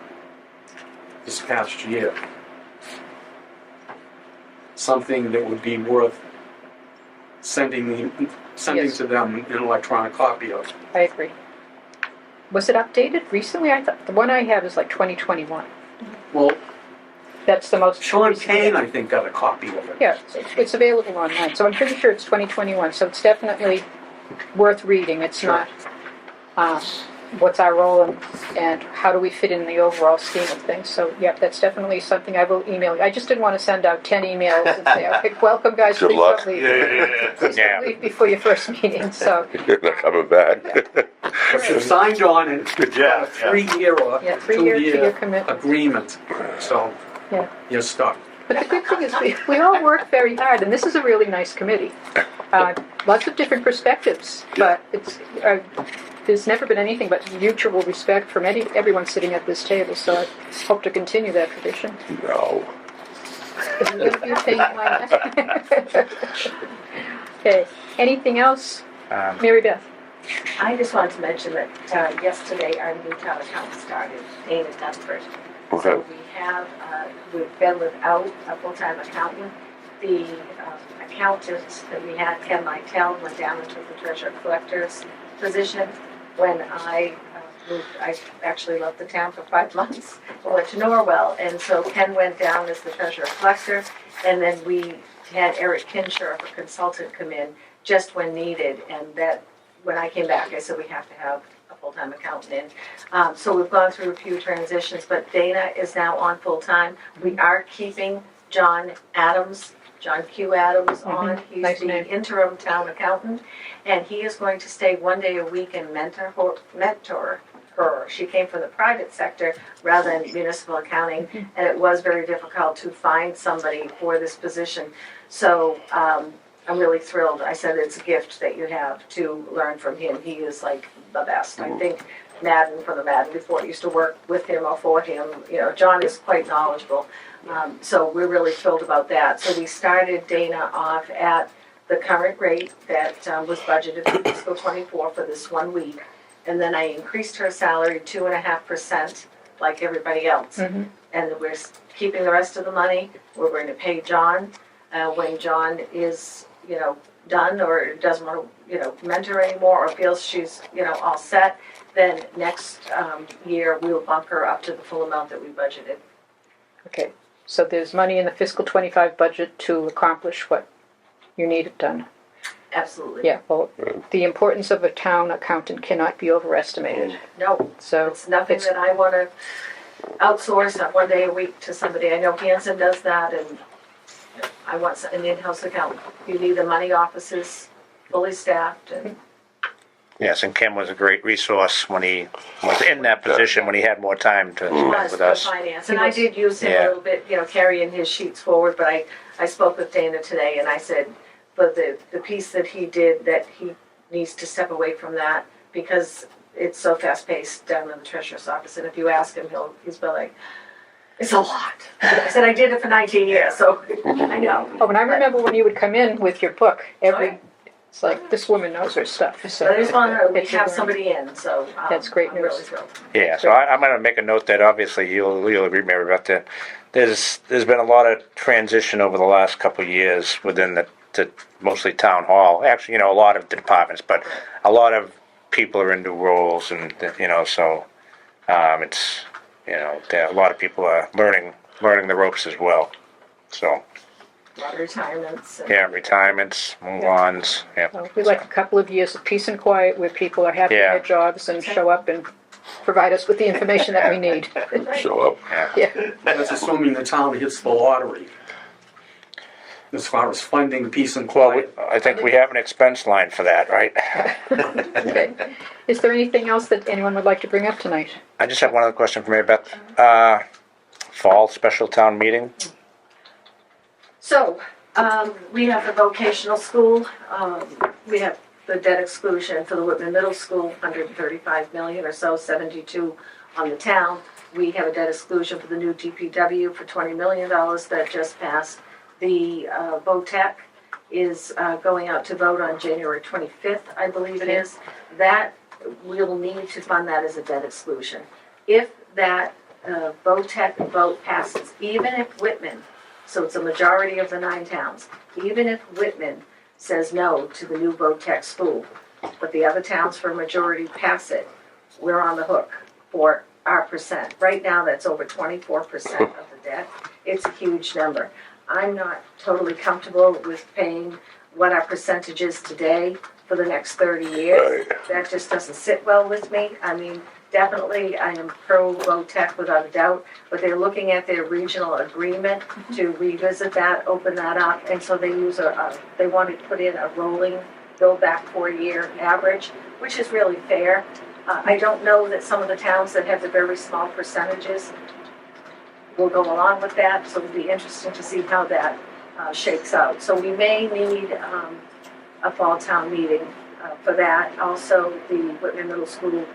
this past year. Something that would be worth sending Yes. to them an electronic copy of. I agree. Was it updated recently? I thought the one I have is like 2021. Well, That's the most Sean recent. Payne, I think, got a copy of it. Yeah, it's available online, so I'm pretty sure it's 2021, so it's definitely worth reading. It's not, what's our role and how do we fit in the overall scheme of things. So, yeah, that's definitely something I will email you. I just didn't want to send out 10 emails and say, okay, welcome guys, Good please luck. don't leave. Yeah. Please Yeah. don't leave before your first meeting, so, You're not coming back. But you've signed on it, Yeah. a 3-year or yeah, 3-year 2-year commitment. agreement, so Yeah. you're stuck. But the good thing is we all work very hard, and this is a really nice committee. Lots of different perspectives, but there's never been anything but mutual respect from everyone sitting at this table, so I hope to continue that tradition. No. You're gonna be paying my. Okay, anything else? Mary Beth? I just wanted to mention that yesterday our new town accountant started, Dana Dunford. So Okay. we have, we've been without a full-time accountant. The accountant that we had, Ken Lytell, went down and took the treasurer collector's position. When I moved, I actually left the town for 5 months. I went to Norwell, and so Ken went down as the treasurer collector, and then we had Eric Kinshirf, a consultant, come in just when needed, and that, when I came back, I said we have to have a full-time accountant in. So we've gone through a few transitions, but Dana is now on full-time. We are keeping John Q. Adams on. He's Nice the name. interim town accountant, and he is going to stay 1 day a week and mentor her. She came from the private sector rather than municipal accounting, and it was very difficult to find somebody for this position. So I'm really thrilled. I said it's a gift that you have to learn from him. He is like the best. I think Madden from the Madden Report used to work with him or for him. You know, John is quite knowledgeable. So we're really thrilled about that. So we started Dana off at the current rate that was budgeted for fiscal '24 for this 1 week. And then I increased her salary 2.5% like everybody else. And we're keeping the rest of the money. We're going to pay John when John is, you know, done or doesn't want to, you know, mentor anymore or feels she's, you know, all set. Then next year we'll bump her up to the full amount that we budgeted. Okay, so there's money in the fiscal '25 budget to accomplish what you need it done. Absolutely. Yeah, well, the importance of a town accountant cannot be overestimated. No, So it's nothing that I want to outsource 1 day a week to somebody. I know Hanson does that, and I want an in-house accountant. You need the money offices fully staffed, and Yes, and Kim was a great resource when he was in that position, when he had more time to spend plus with for us. finance. And I did use him a little bit, you know, carrying his sheets forward, but I spoke with Dana today, and I said, but the piece that he did, that he needs to step away from that because it's so fast-paced down in the treasurer's office. And if you ask him, he's been like, it's a lot. I said, I did it for 19 years, so I know. Oh, and I remember when you would come in with your book, Okay. it's like, this woman knows her stuff. So But I just want to it's a have learn. somebody in, so That's great I'm really news. thrilled. Yeah, so I'm going to make a note that obviously you'll agree, Mary, about that. There's been a lot of transition over the last couple of years within the mostly town hall. Actually, you know, a lot of the departments, but a lot of people are in new roles, and you know, so it's, you know, a lot of people are learning the ropes as well. So A lot of retirements. And yeah, retirements, move-ons. Yeah, Well, we like a couple of years of peace and quiet where people are happy in Yeah. their jobs and show up and provide us with the information that we need. Show up. Yeah, That's assuming the town hits the lottery. As far as funding peace and well, quiet. I think we have an expense line for that, right? okay. Is there anything else that anyone would like to bring up tonight? I just have one other question for Mary Beth. Fall special town meeting. So, we have the vocational school, we have the debt exclusion for the Whitman Middle School, 135 million or so, 72 on the town. We have a debt exclusion for the new DPW for $20 million that just passed. The VOTEC is going out to vote on January 25th, I believe it is. That, we'll need to fund that as a debt exclusion. If that VOTEC vote passes, even if Whitman, so it's a majority of the 9 towns, even if Whitman says no to the new VOTEC school, but the other towns for a majority pass it, we're on the hook for our percent. Right now, that's over 24% of the debt. It's a huge number. I'm not totally comfortable with paying what our percentage is today for the next 30 years. Right. That just doesn't sit well with me. I mean, definitely, I am pro-VOTEC without a doubt, but they're looking at their regional agreement to revisit that, open that up, and so they use they want to put in a rolling bill back 4-year average, which is really fair. I don't know that some of the towns that have the very small percentages will go along with that, so it'll be interesting to see how that shakes out. So we may need a fall town meeting for that. Also, the Whitman Middle School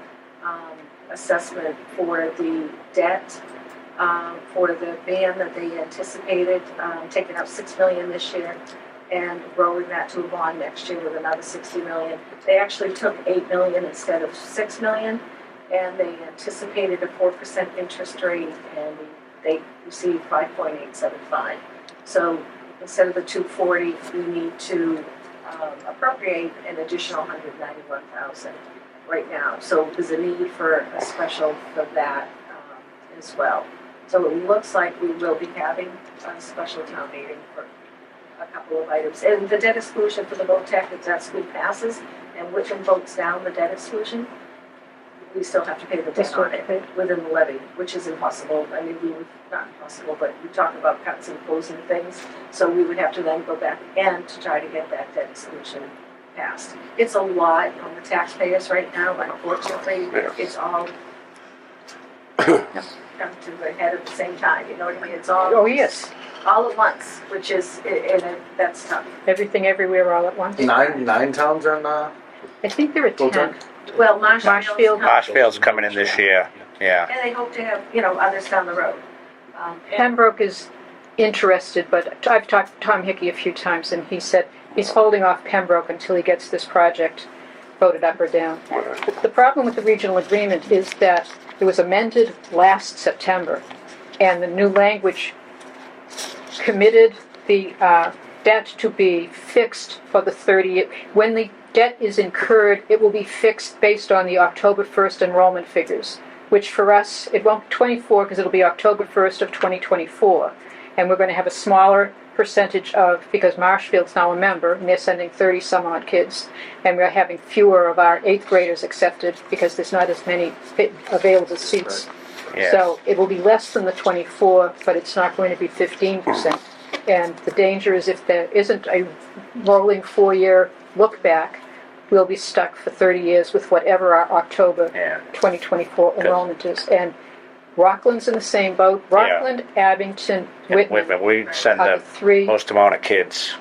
assessment for the debt for the ban that they anticipated, taking out $6 million this year and rolling that to a bond next year with another $60 million. They actually took $8 million instead of $6 million, and they anticipated a 4% interest rate, and they received 5.875. So instead of the 240, we need to appropriate an additional 191,000 right now. So there's a need for a special for that as well. So it looks like we will be having a special town meeting for a couple of items. And the debt exclusion for the VOTEC, if that school passes and Whitman votes down the debt exclusion, we still have to pay the debt on it within the levy, which is impossible. I mean, we would, not impossible, but we talk about cuts and closing things. So we would have to then go back again to try to get that debt exclusion passed. It's a lot on the taxpayers right now, unfortunately. Yeah. It's all come to the head at the same time, you know what I mean? It's all, Oh, yes, all at once, which is, that's tough. everything everywhere all at once. Nine towns on, I think there are 10. VOTEC? Well, Marshfield's Marshfield. Marshfield's coming in this year, yeah. and they hope to have, others down the road. And Pembroke is interested, but I've talked to Tom Hickey a few times, and he said he's holding off Pembroke until he gets this project voted up or down. The problem with the regional agreement is that it was amended last September, and the new language committed the debt to be fixed for the 30 years. When the debt is incurred, it will be fixed based on the October 1st enrollment figures, which for us, it won't be 24 because it'll be October 1st of 2024. And we're going to have a smaller percentage of, because Marshfield's now a member, and they're sending 30 some odd kids, and we're having fewer of our 8th graders accepted because there's not as many available seats. Yeah. So it will be less than the 24, but it's not going to be 15%. And the danger is if there isn't a rolling 4-year look back, we'll be stuck for 30 years with whatever our October 2024 enrollment is. And Rockland's in the same boat. Rockland, Abington, Whitman We send are the the three. most amount of kids.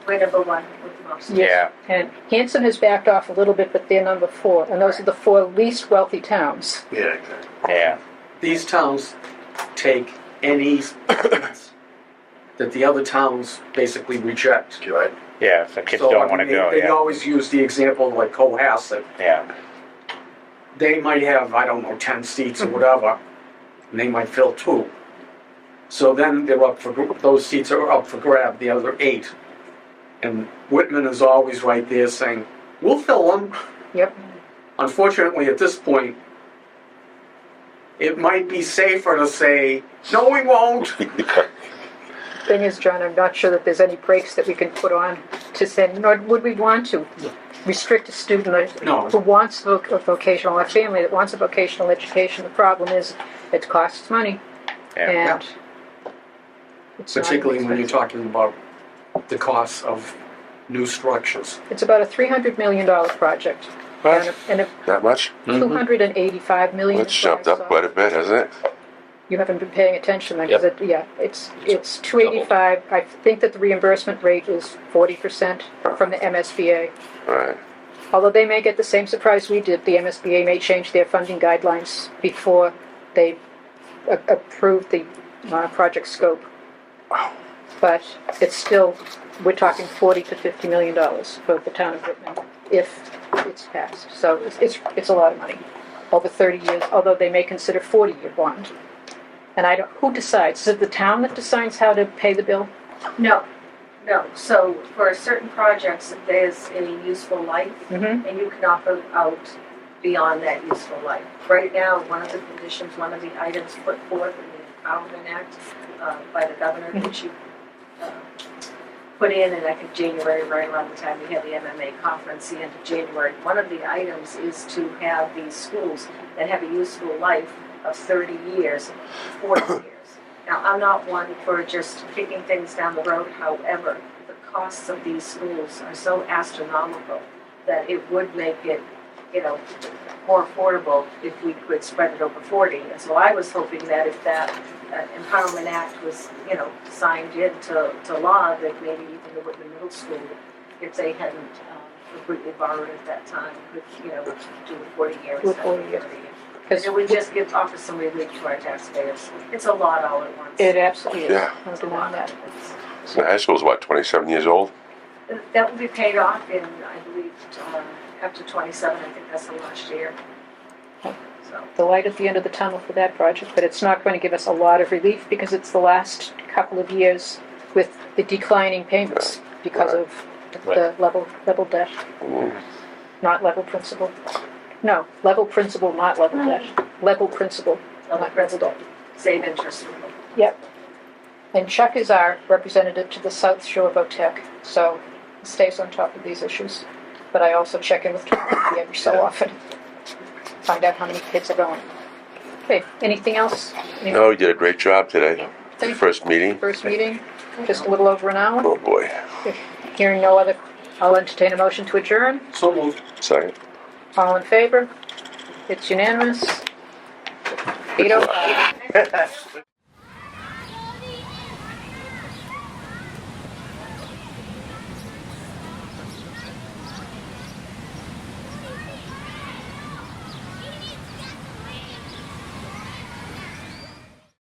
we're number one with the most. Yes. Yeah. And Hanson has backed off a little bit, but they're number 4. And those are the 4 least wealthy towns. Yeah, exactly. Yeah. These towns take any seats that the other towns basically reject. Right. Yeah, if the kids So, don't I want to mean, go, they yeah. always use the example of like Cohasset. Yeah. They might have, I don't know, 10 seats or whatever, and they might fill 2. So then they're up for, those seats are up for grab, the other 8. And Whitman is always right there saying, we'll fill them. Yep. Unfortunately, at this point, it might be safer to say, no, we won't. Thing is, John, I'm not sure that there's any brakes that we can put on to say, nor would we want to restrict a student No. who wants a vocational, a family that wants a vocational education. The problem is it costs money, Yeah. and it's not Particularly when you're inexpensive. talking about the costs of new structures. It's about a $300 million project. What? And a That much? $285 million. That's jumped up quite a bit, hasn't it? You haven't been paying attention then, Yep. because it's 285. I think that the reimbursement rate is 40% from the MSBA. Right. Although they may get the same surprise we did, the MSBA may change their funding guidelines before they approve the project scope. But it's still, we're talking $40 to $50 million for the town of Whitman if it's passed. So it's a lot of money over 30 years, although they may consider 40-year bond. And who decides? Is it the town that decides how to pay the bill? No. So for certain projects, there's a useful life, Mm-hmm. and you can offer out beyond that useful life. Right now, one of the conditions, one of the items put forth in the Empowerment Act by the governor, which you put in I think January, right around the time we had the MMA conference, the end of January, one of the items is to have these schools that have a useful life of 30 years, 40 years. Now, I'm not one for just kicking things down the road. However, the costs of these schools are so astronomical that it would make it, more affordable if we could spread it over 40. And so I was hoping that if that Empowerment Act was, signed into law, that maybe even the Whitman Middle School, if they hadn't completely borrowed at that time, could, do the 40 years. Do 40 years. Because it would just offer some relief to our taxpayers. It's a lot all at once. it absolutely is. Yeah. No denying that. So the high school's what, 27 years old? That will be paid off in, I believe, after 27, I think that's the last year. So, The light at the end of the tunnel for that project, but it's not going to give us a lot of relief because it's the last couple of years with the declining payments because of the level debt, not level principal. No, level principal, not level debt. Level principal, not level debt. save interest. Yep. And Chuck is our representative to the South Shore VOTEC, so he stays on top of these issues. But I also check in with Kathy every so often, find out how many kids are going. Okay, anything else? No, you did a great job today. Thank you. First meeting. First meeting, just a little over an hour. Oh, boy. Hearing no other, I'll entertain a motion to adjourn. So moved. Second. All in favor? It's unanimous. 8:05.